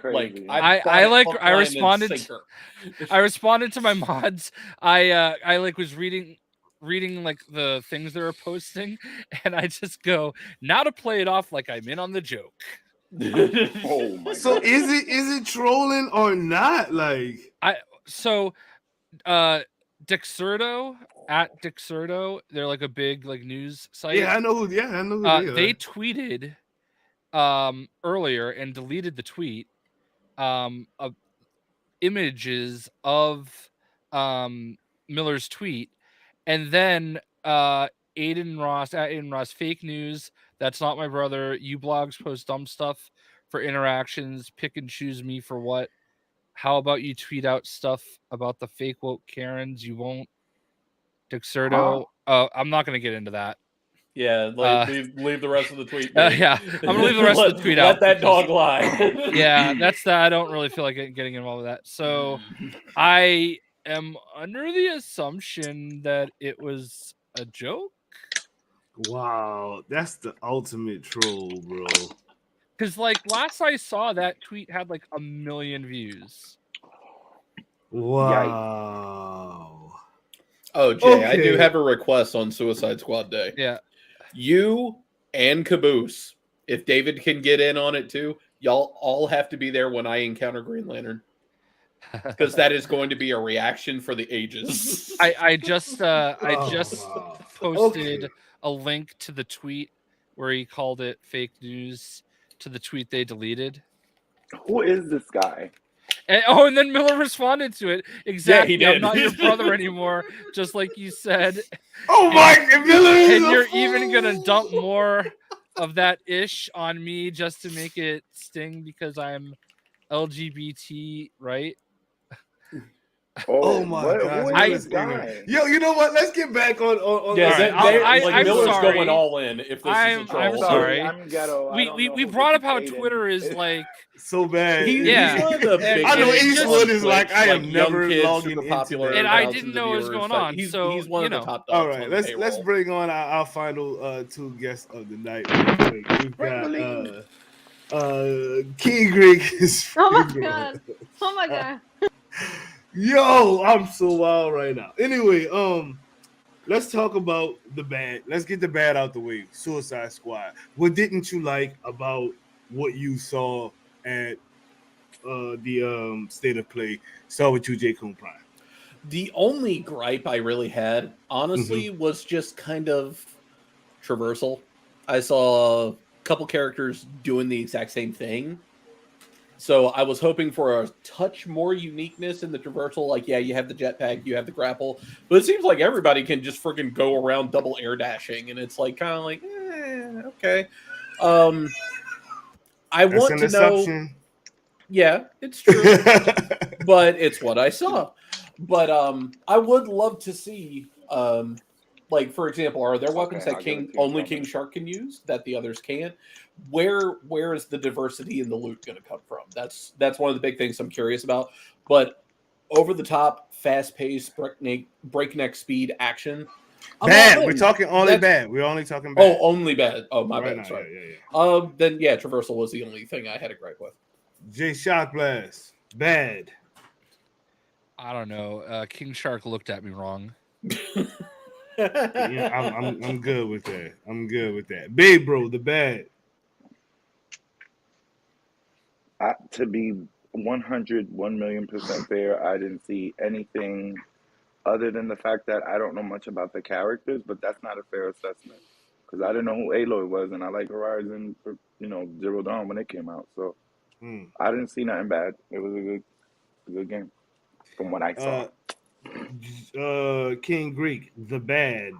responded to my mods. I like was reading like the things they were posting, and I just go, now to play it off like I'm in on the joke. Oh my So god. is it trolling or not? Like, Dexerto at Dexerto, they're like a big like news site. I know who they are. They tweeted earlier and deleted the tweet of images of Miller's tweet, and then Aiden Ross fake news. That's not my brother. You blogs post dumb stuff for interactions. Pick and choose me for what. How about you tweet out stuff about the fake woke Karens? You won't. Dexerto. I'm not going to get into that. Yeah, leave the rest of the tweet. Yeah, I'm going to leave the rest of the tweet out. Let that dog lie. Yeah, that's that. I don't really feel like getting involved with that. So I am under the assumption that it was a joke. wow, that's the ultimate troll, bro. Because like last I saw, that tweet had like 1 million views. Wow. Oh, Jay, I do have a request on Suicide Squad Day. Yeah. You and Caboose, if David can get in on it too, y'all all have to be there when I encounter Green Lantern. Because that is going to be a reaction for the ages. I just posted a link to the tweet where he called it fake news to the tweet they deleted. Who is this guy? And then Miller responded to it. Exactly. did. I'm not your brother anymore, just like you said. Oh my God, Miller is And a you're fool. even gonna dump more of that ish on me just to make it sting because I'm LGBT, right? Oh my God, Who Miller's is this guy? Yo, you know what? Let's get back on. Yeah, Alright, I'm Miller's sorry. going all in. If this is a troll, I'm sorry. I'm ghetto. I don't know We who brought this up how Aiden Twitter is like. so bad. Yeah. He's one of the And- biggest. I know and Eastwood on is like, Twitch, I am young never kids, logging super into popular, that. And I thousands didn't of know what was viewers, going like, on, He's, so, he's one you of the know. top All dogs. right, on the let's payroll. bring on our final two guests of the night. Real quick. We've got King Greg is Oh my god. Oh my god. Yo, I'm so wild right now. Anyway, let's talk about the bad. Let's get the bad out the way. Suicide Squad. What didn't you like about what you saw at the state of play? Start with you, J. Coon Prime. The only gripe I really had, honestly, was just kind of traversal. I saw a couple characters doing the exact same thing. So I was hoping for a touch more uniqueness in the traversal. Like, yeah, you have the jetpack, you have the grapple, but it seems like everybody can just freaking go around double air dashing, and it's like kind of like, okay. I That's want an to know. assumption. Yeah, it's true, but it's what I saw. But I would love to see, like, for example, are there weapons Okay, that I'll give it to you, only Thomas. King Shark can use that the others can't? Where is the diversity in the loot going to come from? That's one of the big things I'm curious about. But over the top, fast paced, breakneck speed action. I'm Bad. all in. We're talking only That's- bad. We're only talking bad. Oh, only bad. Oh, my Right bad. now, Sorry. yeah. Then yeah, traversal was the only thing I had a gripe with. J. Shock Blast. Bad. I don't know. King Shark looked at me wrong. Yeah, I'm good with that. I'm good with that. Babe, bro, the bad. To be 1,000,000% fair, I didn't see anything other than the fact that I don't know much about the characters, but that's not a fair assessment because I didn't know who Aloy was, and I like Horizon, Zero Dawn when it came out. So I didn't see nothing bad. It was a good game from what I saw. King Greek, the bad.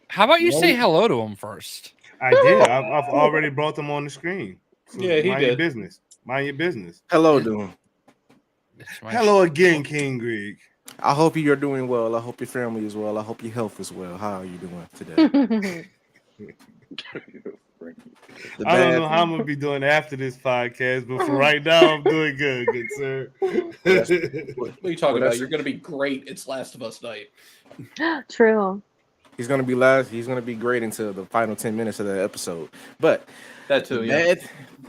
How about you say hello to him first? I did. I've already brought them on the screen. So Yeah, he mind did. Your business. Mind your business. Hello, Doom. Hello again, King Greek. I hope you're doing well. I hope your family is well. I hope your health is well. How are you doing today? I don't know how I'm gonna be doing after this podcast, but for right now, I'm doing good sir. What are you talking about? You're going to be great. It's Last of Us night. True. He's gonna be last. He's gonna be great until the final 10 minutes of the episode. But That too. Yeah.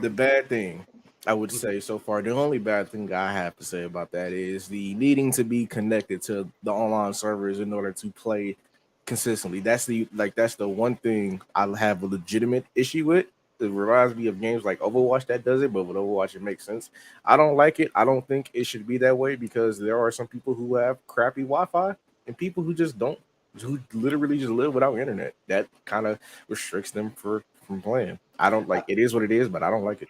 the bad thing I would say so far, the only bad thing I have to say about that is the needing to be connected to the online servers in order to play consistently. That's the one thing I have a legitimate issue with. It reminds me of games like Overwatch that does it, but with Overwatch it makes sense. I don't like it. I don't think it should be that way because there are some people who have crappy Wi-Fi and people who just don't, who literally just live without internet. That kind of restricts them from playing. I don't like it. Is what it is, but I don't like it.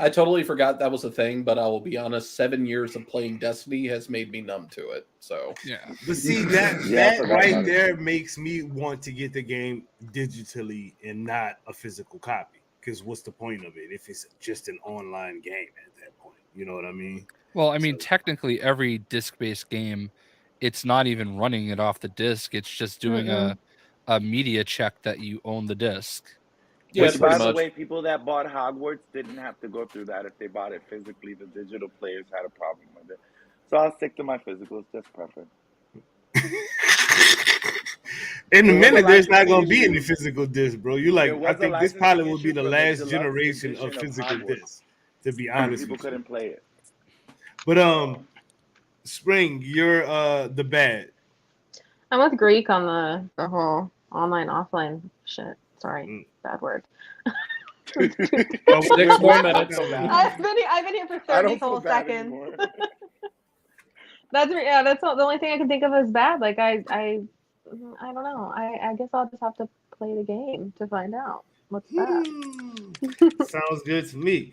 I totally forgot that was a thing, but I will be honest, 7 years of playing Destiny has made me numb to it. So yeah. But see that right there makes me want to get the game digitally and not a physical copy. Because what's the point of it if it's just an online game at that point? You know what I mean? Well, I mean, technically, every disc-based game, it's not even running it off the disc. It's just doing a media check that you own the disc. yeah, Which, by pretty the much. way, people that bought Hogwarts didn't have to go through that if they bought it physically. The digital players had a problem with it. So I'll stick to my physicals, just preference. In a It was minute, a there's not licensed going to be issue. any physical disc, bro. You like, It was I a think this licensing probably will be issue the for the last deluxe generation edition of of physical Hogwarts. discs, to be honest People with you. couldn't play it. But Spring, you're the bad. I'm with Greek on the whole online offline shit. Sorry, bad word. 6 more minutes. I've been here for 30 whole seconds. That's the only thing I can think of as bad. Like I don't know. I guess I'll just have to play the game to find out what's bad. Sounds good to me.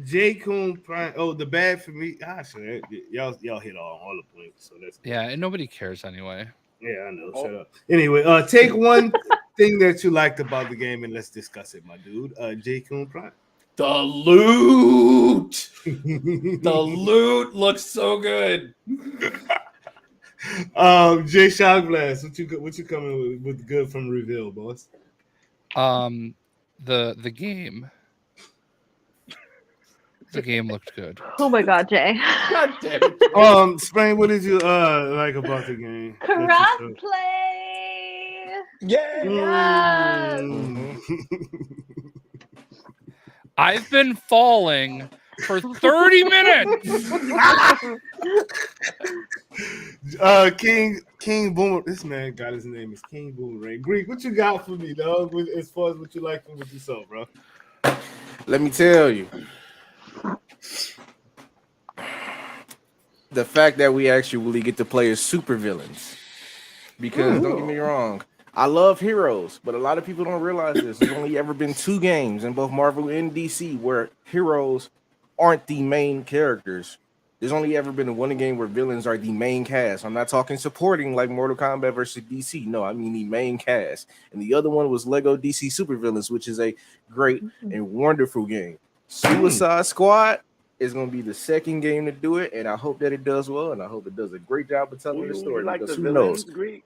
J. Coon Prime. Oh, the bad for me. Shit, y'all hit all the points. So that's good. Yeah, and nobody cares anyway. Yeah, I know. Shut up. Anyway, take one thing that you liked about the game and let's discuss it, my dude. J. Coon Prime. The loot. The loot looks so good. Jay Shock Blast, what you coming with good from reveal, boss? The game. The game looked good. Oh my god, Jay. God damn it. Spring, what did you like about the game? Crossplay. Yeah. I've been falling for 30 minutes. King Boomer. This man got his name is King Boomerang. Greek, what you got for me, dog? As far as what you like from what you saw, bro. Let me tell you. The fact that we actually get to play as supervillains. Because don't get me wrong, I love heroes, but a lot of people don't realize this. There's only ever been 2 games in both Marvel and DC where heroes aren't the main characters. There's only ever been one game where villains are the main cast. I'm not talking supporting like Mortal Kombat versus DC. No, I mean the main cast. And the other one was Lego DC Supervillains, which is a great and wonderful game. Suicide Squad is going to be the second game to do it, and I hope that it does well, and I hope it does a great job of telling the story. Like because the who villains, knows? Greek?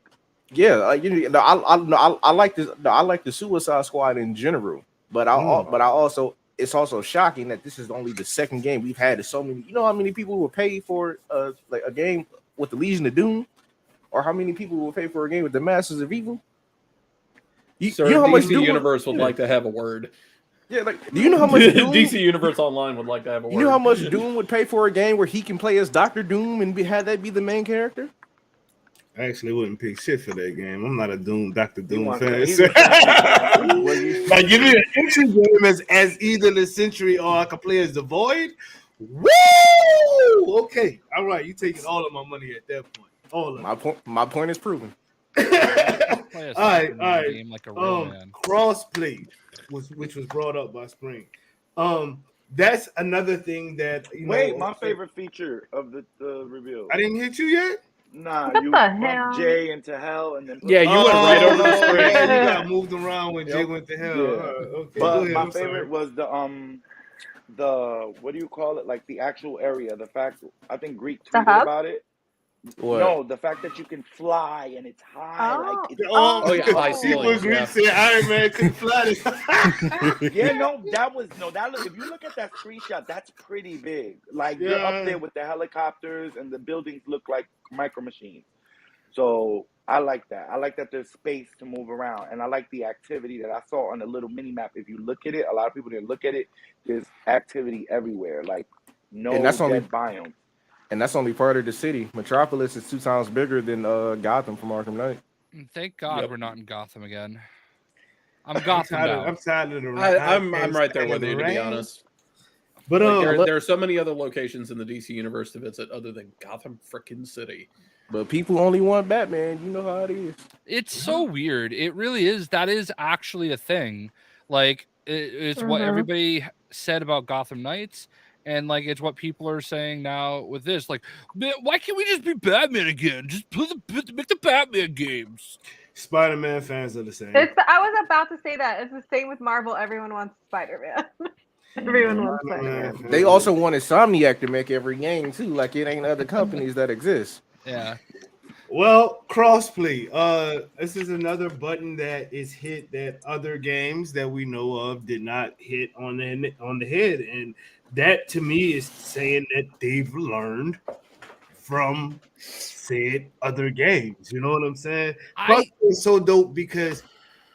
Yeah, I like this. No, I like the Suicide Squad in general, but it's also shocking that this is only the second game we've had. So many, you know, how many people will pay for like a game with the Legion of Doom, or how many people will pay for a game with the Masters of Evil? You know how much DC Universe would like to have a word. Yeah, like, do you know how much Doom, DC Universe Online would like to have a word? You know how much Doom would pay for a game where he can play as Doctor Doom and have that be the main character? I actually wouldn't pick shit for that game. I'm not a Doctor Doom fan. Like, give me an entry game as either the Sentry or I can play as the Void. Woo! Okay, all right. You taking all of my money at that point. All of my point is proven. All right. Game like a real man. Crossplay, which was brought up by Spring. That's another thing that my favorite feature of the reveal. I didn't hit you yet. Nah, what you the bumped hell? Jay into hell and then you went right over the screen. You got moved around when Jay went to hell. Yeah. Okay, but my favorite was the what do you call it? Like the actual area. The fact I think Greek tweeted about it. What? No, the fact that you can fly and it's high, like it's high ceilings. Greek said Iron Man couldn't fly. If you look at that screenshot, that's pretty big. Like you're up there with the helicopters and the buildings look like micro machines. So I like that. I like that there's space to move around, and I like the activity that I saw on the little mini map. If you look at it, a lot of people didn't look at it. There's activity everywhere, like dead biome. And that's only part of the city. Metropolis is 2 times bigger than Gotham from Arkham Knight. Thank God we're not in Gotham again. I'm Gotham now. I'm tired of the rain. I'm right there with you, to be honest. But there are so many other locations in the DC universe to visit other than Gotham frickin' City. But people only want Batman. You know how it is. It's so weird. It really is. That is actually a thing. Like, it's what everybody said about Gotham Knights. And like it's what people are saying now with this, like, man, why can't we just be Batman again? Just make the Batman games. Spider-Man fans are the same. I was about to say that. It's the same with Marvel. Everyone wants Spider-Man. Everyone wants Spider-Man. They also want Insomniac to make every game too. Like it ain't other companies that exist. Yeah. Well, crossplay. This is another button that is hit that other games that we know of did not hit on the head, and that to me is saying that they've learned from said other games. You know what I'm saying? Crossplay is so dope because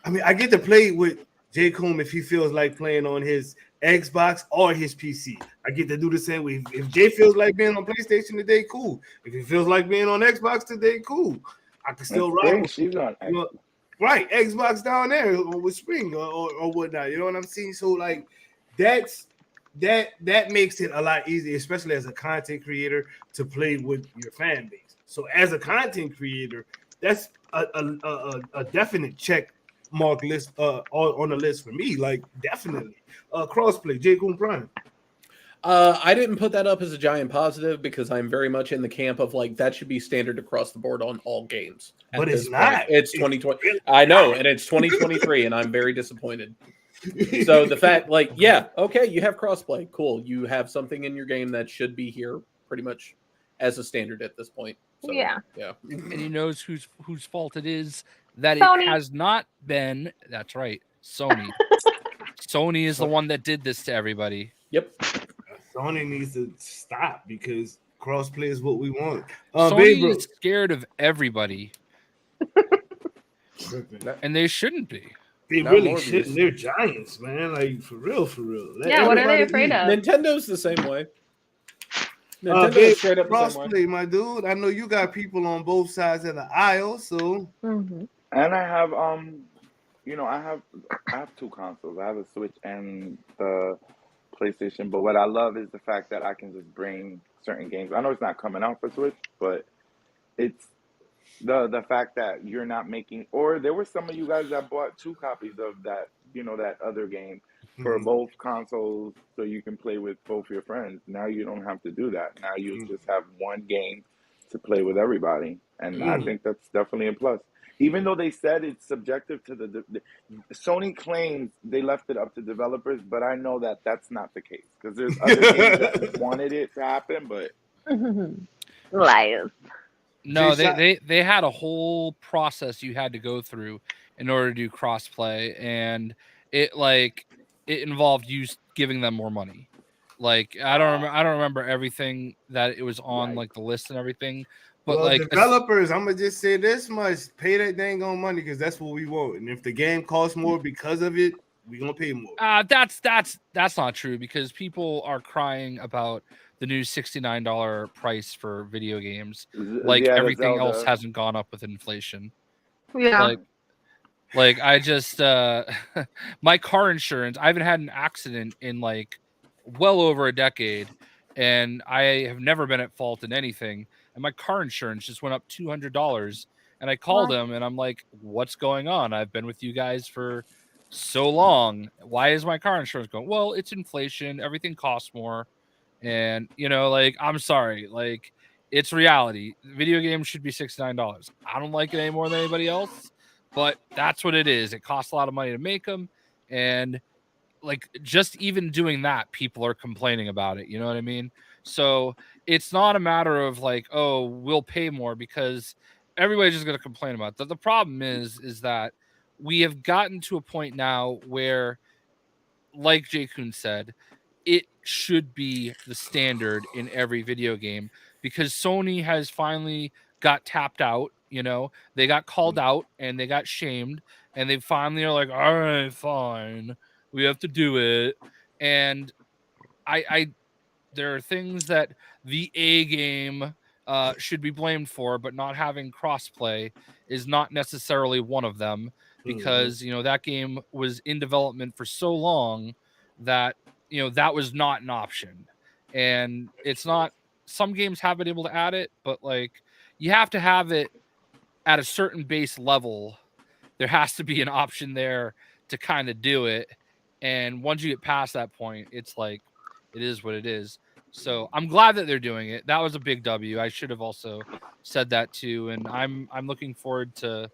I get to play with J. Combs if he feels like playing on his Xbox or his PC. I get to do the same way. If Jay feels like being on PlayStation today, cool. If he feels like being on Xbox today, cool. I can still rock. She's on Xbox. Right, Xbox down there with Spring or whatnot. You know what I'm saying? So like that makes it a lot easier, especially as a content creator, to play with your fan base. So as a content creator, that's a definite check mark list on the list for me. Like definitely crossplay. J. Coon Prime. I didn't put that up as a giant positive because I'm very much in the camp of like that should be standard across the board on all games. But it's this not. point. It's 2020. I know, and it's 2023, and I'm very disappointed. So the fact, like, yeah, okay, you have crossplay, cool. You have something in your game that should be here pretty much as a standard at this point. So, Yeah. And he knows whose fault it is that Sony. it has not been. That's right, Sony. Sony is the one that did this to everybody. Yep. Sony needs to stop because crossplay is what we want. Sony Babe, is scared of everybody, and they shouldn't be. they Not really Morbius. shouldn't. They're giants, man. Like for real, for real. Let Yeah, what are they everybody afraid eat. of? Nintendo's the same way. Nintendo Babe, is straight up the same way. crossplay, my dude. I know you got people on both sides of the aisle, so Mm-hmm. And I have I have two consoles. I have a Switch and the PlayStation. But what I love is the fact that I can just bring certain games. I know it's not coming out for Switch, but it's the fact that you're not making, or there were some of you guys that bought 2 copies of that, that other game for both consoles so you can play with both your friends. Now you don't have to do that. Now you just have one game to play with everybody. And I think that's definitely a plus. Even though they said it's subjective to the Sony claims they left it up to developers, but I know that that's not the case because there's other games that wanted it to happen, but Liars. No, Jay, they had a whole process you had to go through in order to do crossplay, and it involved you giving them more money. Like I don't remember everything that it was on like the list and everything, but well, like developers, I'm gonna just say this much: pay that dang on money because that's what we want. And if the game costs more because of it, we gonna pay more. that's not true because people are crying about the new $69 price for video games. Like yeah, the everything else Zelda. hasn't gone up with inflation. Yeah. Like I just my car insurance, I haven't had an accident in like well over a decade, and I have never been at fault in anything. And my car insurance just went up $200. And I called him and I'm like, what's going on? I've been with you guys for so long. Why is my car insurance going? Well, it's inflation, everything costs more. And like, I'm sorry, like it's reality. Video games should be $69. I don't like it any more than anybody else, but that's what it is. It costs a lot of money to make them, and like just even doing that, people are complaining about it. You know what I mean? So it's not a matter of like, oh, we'll pay more because everybody's just going to complain about that. The problem is that we have gotten to a point now where, like Jay Kuhn said, it should be the standard in every video game because Sony has finally got tapped out. They got called out and they got shamed, and they finally are like, all right, fine, we have to do it. And there are things that the A game should be blamed for, but not having crossplay is not necessarily one of them because that game was in development for so long that that was not an option. And it's not, some games have been able to add it, but like you have to have it at a certain base level. There has to be an option there to kind of do it. And once you get past that point, it's like, it is what it is. So I'm glad that they're doing it. That was a big W. I should have also said that too. And I'm looking forward to,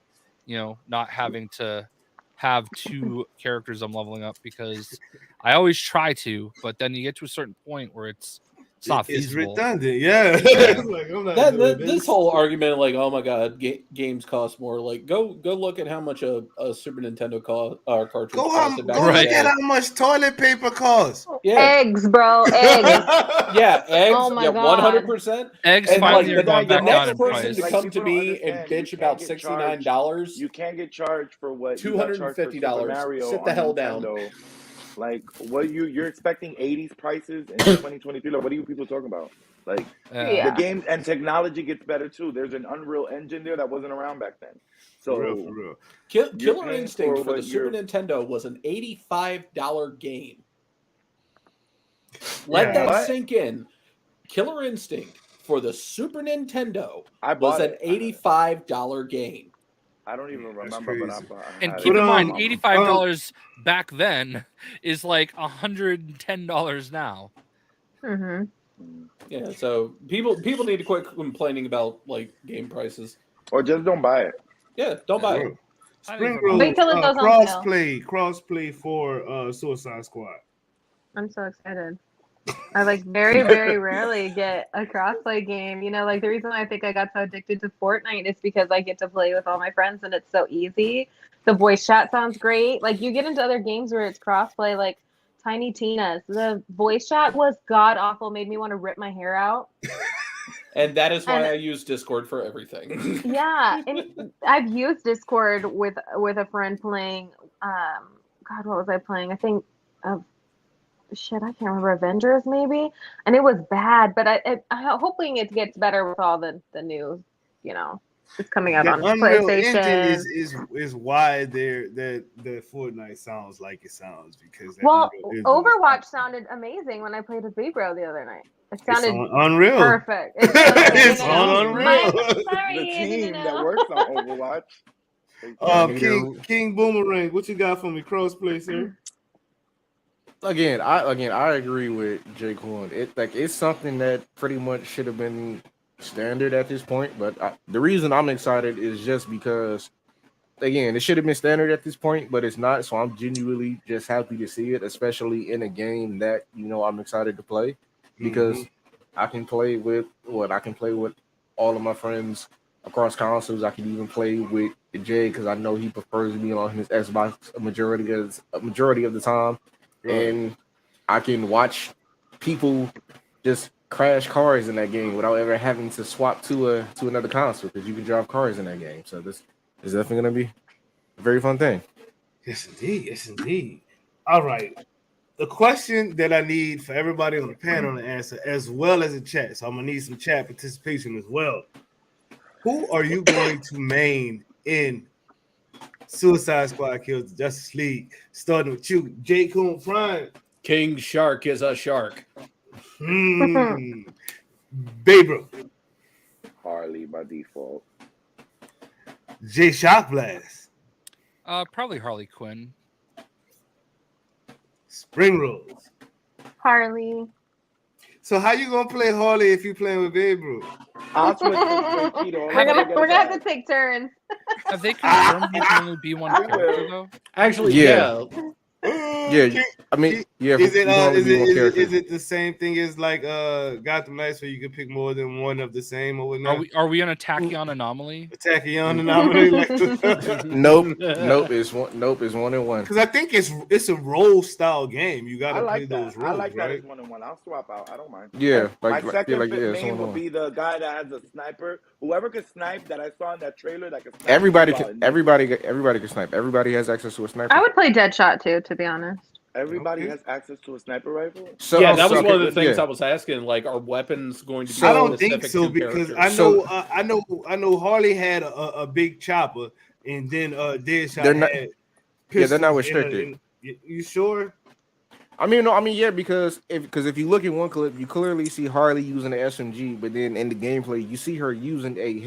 not having to have 2 characters I'm leveling up because I always try to, but then you get to a certain point where it's not feasible. It's redundant, yeah. Like, I'm not doing This whole argument, like, oh my god, games cost more. Like, go look at how much a Super Nintendo cartridge Go costed back look in the day. at how much toilet paper costs. Yeah, Eggs, bro. Eggs. yeah, eggs. Oh my yeah, God. 100%. Eggs And like finally are the going back down next in person price. to Like, come people to don't me and understand, bitch you about can't get charged. $69, You can't get charged for what you got charged for Super $250. Mario Sit the on hell down. Nintendo. Like, what you're expecting 80s prices in 2023? Like, what are you people talking about? Like, Yeah. the game and technology gets better too. There's an Unreal Engine there that wasn't around back then. So, For real. Killer paying Instinct for for the what Super you're- Nintendo was an $85 game. Let Yeah. that What? sink in. Killer Instinct for the Super Nintendo I was bought an it. $85 game. I don't even That's remember, but crazy. I And had keep it. in mind, But, $85 back then is like $110 now. Mm-hmm. Yeah, so people need to quit complaining about like game prices. Or just don't buy it. Yeah, don't buy it. bro, I Spring think we're Wait Rose till it goes on sale. crossplay for Suicide Squad. I'm so excited. I like very, very rarely get a crossplay game. You know, like the reason why I think I got so addicted to Fortnite is because I get to play with all my friends and it's so easy. The voice chat sounds great. Like you get into other games where it's crossplay, like Tiny Tina's. The voice chat was god awful, made me want to rip my hair out. And that is why And- I use Discord for everything. Yeah, and I've used Discord with a friend playing. God, what was I playing? I think, shit, I can't remember. Avengers maybe, and it was bad. But I'm hoping it gets better with all the new, you know, it's coming out The on Unreal Engine PlayStation. is why the Fortnite sounds like it sounds because that Well, Unreal Engine is Overwatch sounded amazing when I played with Bro the other night. It sounded on Unreal. perfect. It's on Unreal. Sorry, The I didn't team that know. works on Overwatch. King Boomerang, what you got for me? Crossplay, sir. Again, I agree with Jake Horn. It's something that pretty much should have been standard at this point. But the reason I'm excited is just because, again, it should have been standard at this point, but it's not. So I'm genuinely just happy to see it, especially in a game that I'm excited to play because I can play with all of my friends across consoles. I can even play with Jay because I know he prefers me on his Xbox a majority of the time. And I can watch people just crash cars in that game without ever having to swap to another console because you can drive cars in that game. So this is definitely going to be a very fun thing. Yes, indeed. Yes, indeed. All right. The question that I need for everybody on the panel to answer, as well as the chat, so I'm going to need some chat participation as well. Who are you going to main in Suicide Squad Kills the Justice League? Starting with you, Jake Coon Prime. King Shark is a shark. Babro. Harley by default. Jay Shock Blast. Probably Harley Quinn. Spring Rose. Harley. So how you gonna play Harley if you playing with Babro? I'll switch to Cheeto. We're gonna have to take turns. Have they confirmed you can only be one character though? Actually, Yeah. I mean, yeah. Is you can only be one character. it the same thing as like Gotham Knights where you can pick more than one of the same or whatnot? Are we on a Tachyon anomaly? A Tachyon anomaly? Nope. It's one and one. Because I think it's a role style game. You gotta I play like those that. roles, I like that right? as 1-on-1. I'll swap out. I don't mind. Yeah, My second main it's would be the guy that has a sniper. Whoever could snipe that I saw in that trailer that could snipe. Everybody can snipe. Everybody has access to a sniper. I would play Deadshot too, to be honest. Everybody has access to a sniper rifle. So, yeah, that was one of the things yeah. I was asking. Like, are weapons going to be? I don't think specific so to because characters? I know Harley had a big chopper and then Deadshot They're not- had they're not pistols restricted. You sure? Yeah, because if you look at one clip, you clearly see Harley using an SMG, but then in the gameplay, you see her using a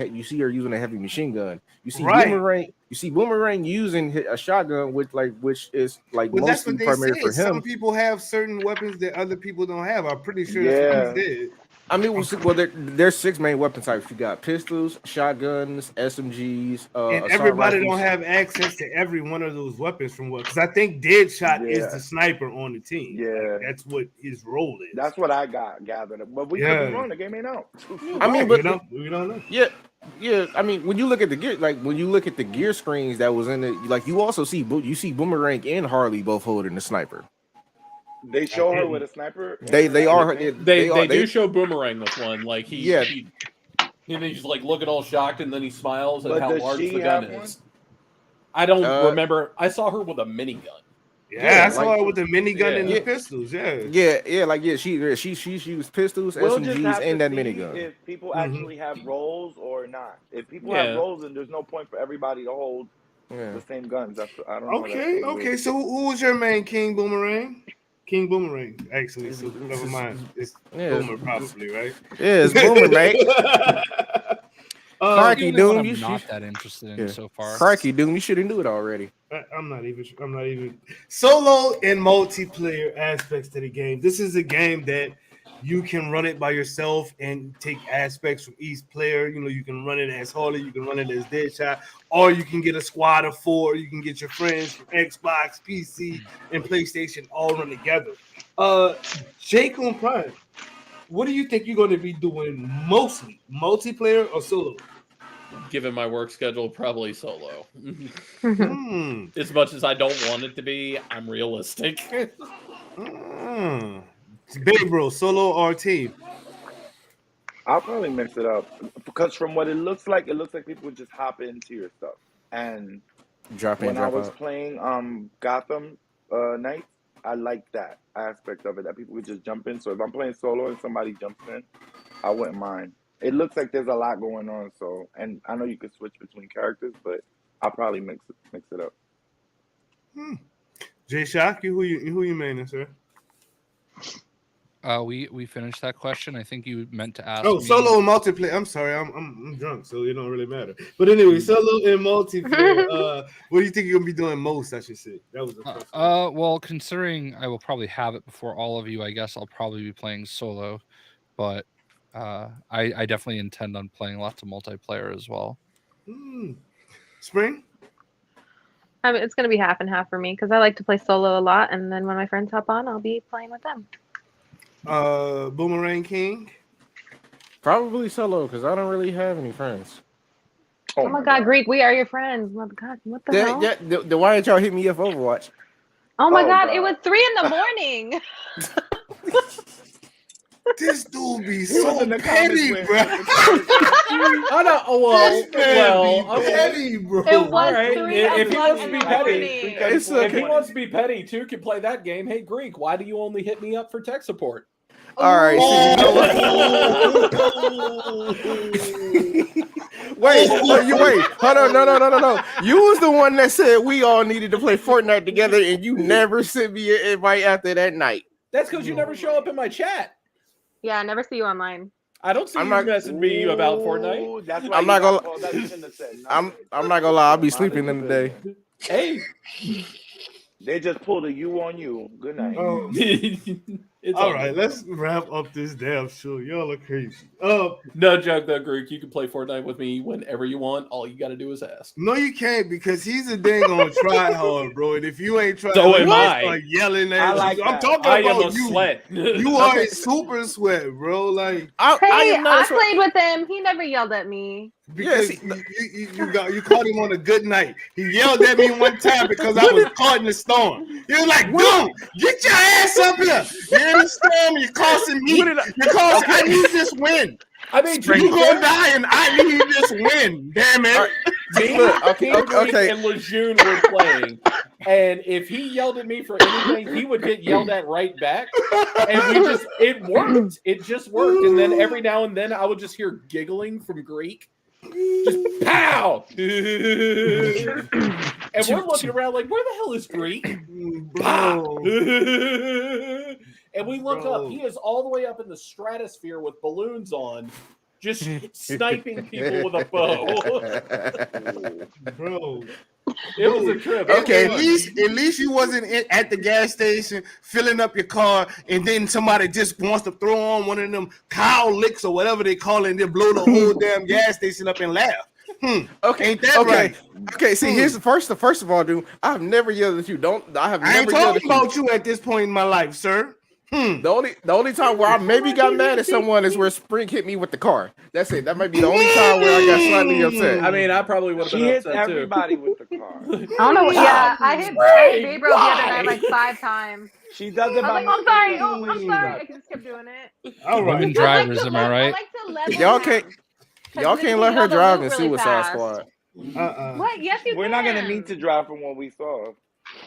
heavy machine gun. You see Boomerang using a shotgun, which is like Well, that's mostly what they primary said. for him. Some people have certain weapons that other people don't have. I'm pretty sure Yeah. that's what he did. I mean, well, there's 6 main weapon types. You got pistols, shotguns, SMGs, And assault everybody rifles. don't have access to every one of those weapons from what? Because I think Deadshot Yeah. is the sniper on the team. Yeah. Like, that's what his role is. That's what I got gathered. But we could Yeah. be wrong. The game ain't out. I mean, we but don't know. yeah. I mean, when you look at the gear screens that was in it, like you also see Boomerang and Harley both holding the sniper. They show her with a sniper. They do show Boomerang with one. Like he's like looking all shocked, and then he smiles at But how does large she the gun have is. I don't remember. I saw her with a minigun. Yeah, I saw her with the minigun and the Yeah. pistols. She used pistols, We'll just SMGs, have and to that see minigun. if people actually have roles or not. If people Yeah. have roles, then there's no point for everybody to hold the same guns. I don't know. Okay. So who was your main King Boomerang? King Boomerang, actually. So never mind. It's Boomer, probably, right? Yeah, it's Boomer, mate. Crikey, Doing what Doom, I'm you not should. that interested in Yeah. so far. Crikey, Doom, you should have knew it already. I'm not even solo and multiplayer aspects to the game. This is a game that you can run it by yourself and take aspects from each player. You know, you can run it as Harley, you can run it as Deadshot, or you can get a squad of 4. You can get your friends from Xbox, PC, and PlayStation all run together. Jake on Prime, what do you think you're going to be doing mostly, multiplayer or solo? Given my work schedule, probably solo. Hmm. As much as I don't want it to be, I'm realistic. Big bro, solo or team? I'll probably mix it up because from what it looks like people would just hop into your stuff. And Drop in, when I drop was out. playing Gotham Knights, I like that aspect of it, that people would just jump in. So if I'm playing solo and somebody jumps in, I wouldn't mind. It looks like there's a lot going on, so, and I know you can switch between characters, but I'll probably mix it up. Jay Shock, who you maining, sir? We finished that question. I think you meant to ask. Oh, me. solo and multiplayer. I'm sorry, I'm drunk, so it don't really matter. But anyway, solo and multiplayer. What do you think you're gonna be doing most? I should say that was the question. Well, considering I will probably have it before all of you, I guess I'll probably be playing solo, but I definitely intend on playing lots of multiplayer as well. Spring? I mean, it's going to be half and half for me because I like to play solo a lot, and then when my friends hop on, I'll be playing with them. Boomerang King? Probably solo because I don't really have any friends. Oh my God, Greek, we are your friends. Oh my God, what the hell? Why didn't y'all hit me up Overwatch? Oh my God, it was 3 in the morning. This dude be so petty, bro. I know. I'm petty, bro. It was All right. 3 If he wants to in be the petty, morning. if he wants to be petty too, can play that game. Hey, Greek, why do you only hit me up for tech support? All right. So wait. Hold on. No. You was the one that said we all needed to play Fortnite together, and you never sent me an invite after that night. That's because you never show up in my chat. Yeah, I never see you online. I don't see you messaging me about Fortnite. That's why I'm not gonna. I'm I'm not gonna lie. I'll be sleeping in the day. Hey, they just pulled a you on you. Good night. All right, let's wrap up this damn show. Y'all are crazy. No joke though, Greek. You can play Fortnite with me whenever you want. All you got to do is ask. No, you can't because he's a dang on try hard, bro. And if you ain't trying, So am I. Start yelling at I like you. I'm that. talking I about am a you. sweat. You are a super sweat, bro. Like I played with him. He never yelled at me. because you caught him on a good night. He yelled at me one time because I was caught in the storm. He was like, "Dude, get your ass up here! You're in the storm. You're causing me. I need this win. I mean, You gonna die, and I need this win. Damn it!" Okay. And Lejeune were playing, and if he yelled at me for anything, he would get yelled at right back. And it worked. It just worked. And then every now and then, I would just hear giggling from Greek. Just pow! And we're looking around like, where the hell is Greek? Pow! And we look up. He is all the way up in the stratosphere with balloons on, just sniping people with a bow. Bro, it was a trip. Okay, at least you wasn't at the gas station filling up your car, and then somebody just wants to throw on one of them cow licks or whatever they call it, and then blow the whole damn gas station up and laugh. Okay, ain't that right? Okay, see, here's the first of all, dude. I've never yelled at you. I ain't talking about you at this point in my life, sir. The only time where I maybe got mad at someone is where Spring hit me with the car. That's it. That might be the only time where I got slightly upset. I mean, I probably would have been upset too. Everybody with the car. I don't know. Yeah, I hit Gabriel the other night like 5 times. She does it. I was like, I'm sorry. Oh, I'm sorry. I just kept doing it. All right. Women drivers, am I right? Y'all can't let her drive in Suicide Squad. What? Yes, you We're can. not gonna need to drive from what we saw.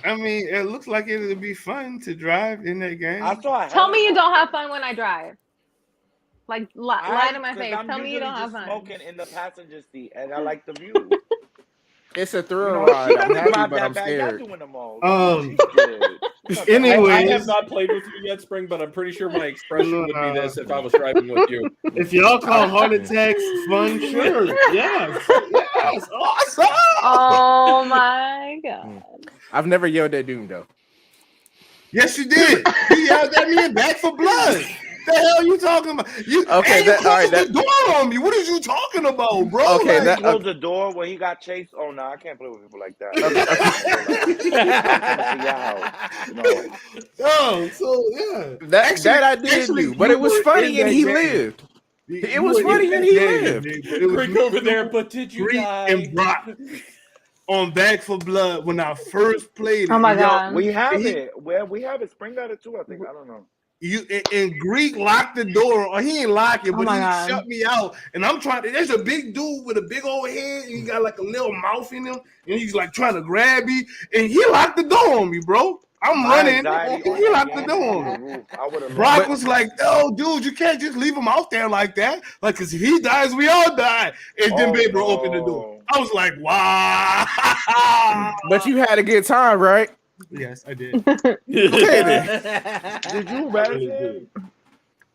I mean, it looks like it would be fun to drive in that game. Tell me you don't have fun when I drive. Like, lie to my face. Tell me you don't have fun. Smoking in the passenger seat, and I like the view. It's a thrill ride. I'm happy, but I'm Y'all scared. doing them all. Anyways, I have not played with you yet, Spring, but I'm pretty sure my expression would be this if I was driving with you. if y'all call heart attacks fun, sure. Yes. Awesome. Oh my god. I've never yelled at Doom though. Yes, you did. He yelled at me in Back for Blood. The hell you talking about? You Okay, all right. The door on me. What is you talking about, bro? Okay, He closed the door when he got chased. Oh no, I can't play with people like that. Oh, so yeah. That I did do, but it was funny and he lived. It was funny and he lived. Greek over there, but did you Greek die? and Brock on Back for Blood when I first played it. Oh my god. We have it. Where we have it. Spring got it too, I think. I don't know. You and Greek locked the door, or he ain't lock it, but my he God. shut me out. And I'm trying to. There's a big dude with a big old head, and he got like a little mouth in him, and he's like trying to grab me, and he locked the door on me, bro. I'm running, and he locked the door on me. Brock was like, "Oh, dude, you can't just leave him out there like that. Like, cause if he dies, we all die." And then Baby opened the door. I was like, "Wow!" But you had a good time, right? Yes, I did. Okay, then. Did you really do?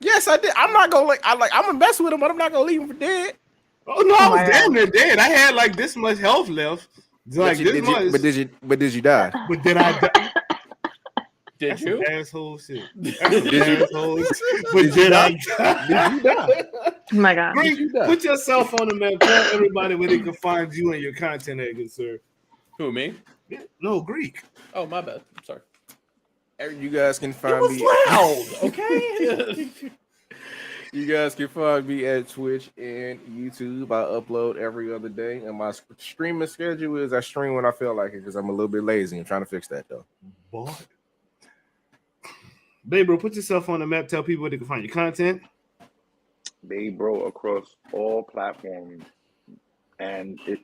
Yes, I did. I'm not gonna I'm gonna mess with him, but I'm not gonna leave him for dead. Oh no, I was damn near dead. I had like this much health left. Like this much. But did you die? But did I die? Did you? Asshole shit. Asshole shit. But did I die? Did you die? Oh my god. Greek, put yourself on the map. Tell everybody where they can find you and your content at, good sir. Who, me? No, Greek. Oh, my bad. I'm sorry. You guys can find me. Loud, okay? You guys can find me at Twitch and YouTube. I upload every other day, and my streaming schedule is I stream when I feel like it because I'm a little bit lazy. I'm trying to fix that though. Boy. Babe, bro, put yourself on the map. Tell people where they can find your content. Babe, bro, across all platforms, and it's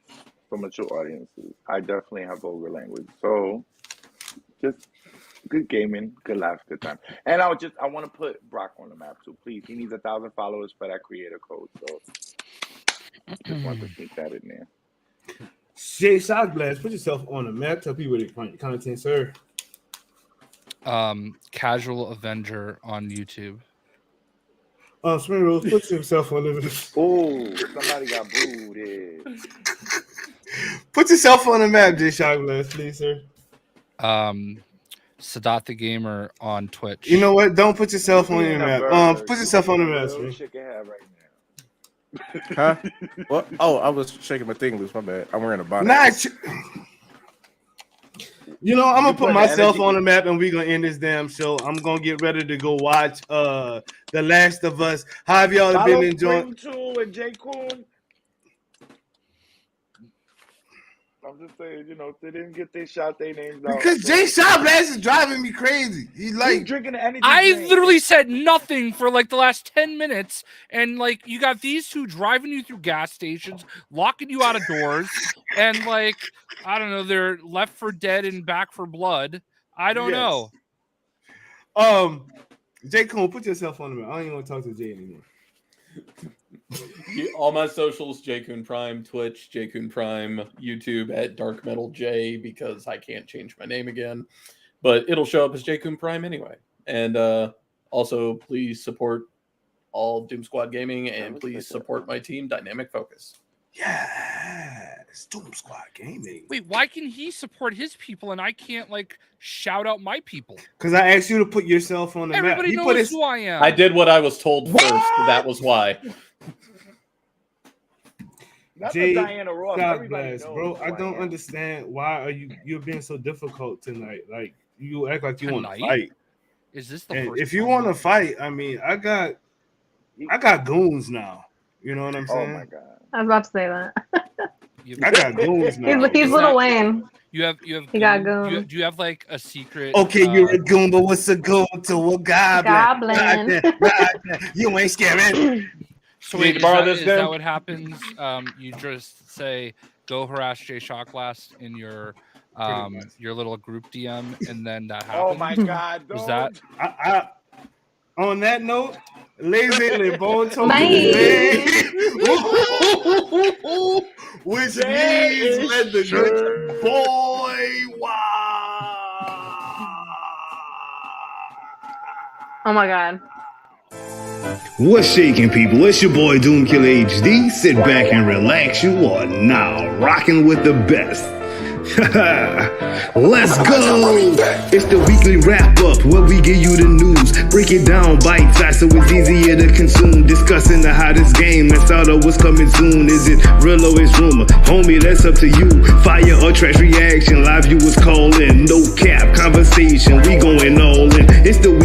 for mature audiences. I definitely have vulgar language, so just good gaming, good laughs, good time. And I want to put Brock on the map too, please. He needs 1,000 followers for that creator code, so just want to sneak that in there. Jay Shockblast, put yourself on the map. Tell people where they can find your content, sir. Casual Avenger on YouTube. Spring Rose, put yourself on the. Oh, somebody got booed here. Put yourself on the map, Jay Shockblast, please, sir. Sadat the Gamer on Twitch. You know what? Don't put yourself on your map. Put yourself on the map, Spring. Huh? What? Oh, I was shaking my thing loose. My bad. I'm wearing a bonnet. You know, I'm gonna put myself on the map, and we're gonna end this damn show. I'm gonna get ready to go watch The Last of Us. How have y'all been enjoying? Too and J. Coon. I'm just saying, you know, if they didn't get their shot, their names out. Because Jay Shockblast is driving me crazy. He's like drinking the energy. I literally said nothing for like the last 10 minutes, and like you got these two driving you through gas stations, locking you out of doors, and like I don't know, they're Left for Dead and Back for Blood. I don't know. Jay Coon, put yourself on the map. I don't even want to talk to Jay anymore. All my socials, Jcoon Prime, Twitch, Jcoon Prime, YouTube at Dark Metal J because I can't change my name again, but it'll show up as Jcoon Prime anyway. And also, please support all Doom Squad Gaming and please support my team, Dynamic Focus. Yes, Doom Squad Gaming. Wait, why can he support his people and I can't like shout out my people? Because I asked you to put yourself on the map. Everybody knows who I am. I did what I was told first. That was why. Jay Diana Ross, Shockblast, bro. I don't understand why are you're being so difficult tonight. Like you act like you want to fight. Is this the and first if you time? want to fight, I mean, I got goons now. You know what I'm saying? Oh my god. I was about to say that. I got goons now. He's Lil Wayne. You have He got goons. Do you have like a secret? Okay, you're a goon, but what's a goon to a goblin? You ain't scaring. So Need wait, to borrow this is gun? that what happens? You just say, "Go harass Jay Shockblast" in your little group DM, and then that happens. Oh my god. Is that? I on that note, lazy lebon told Bye. which means let the good boy wow. Oh my god. What's shaking, people? It's your boy Doom Killer HD. Sit back and relax. You are now rocking with the best. Let's go! It's the weekly wrap up where we give you the news. Break it down bite size so it's easier to consume. Discussing the hottest game that's out of what's coming soon. Is it real or is rumor? Homie, that's up to you. Fire or trash reaction. Live viewers call in. No cap conversation. We going all in. It's the weekly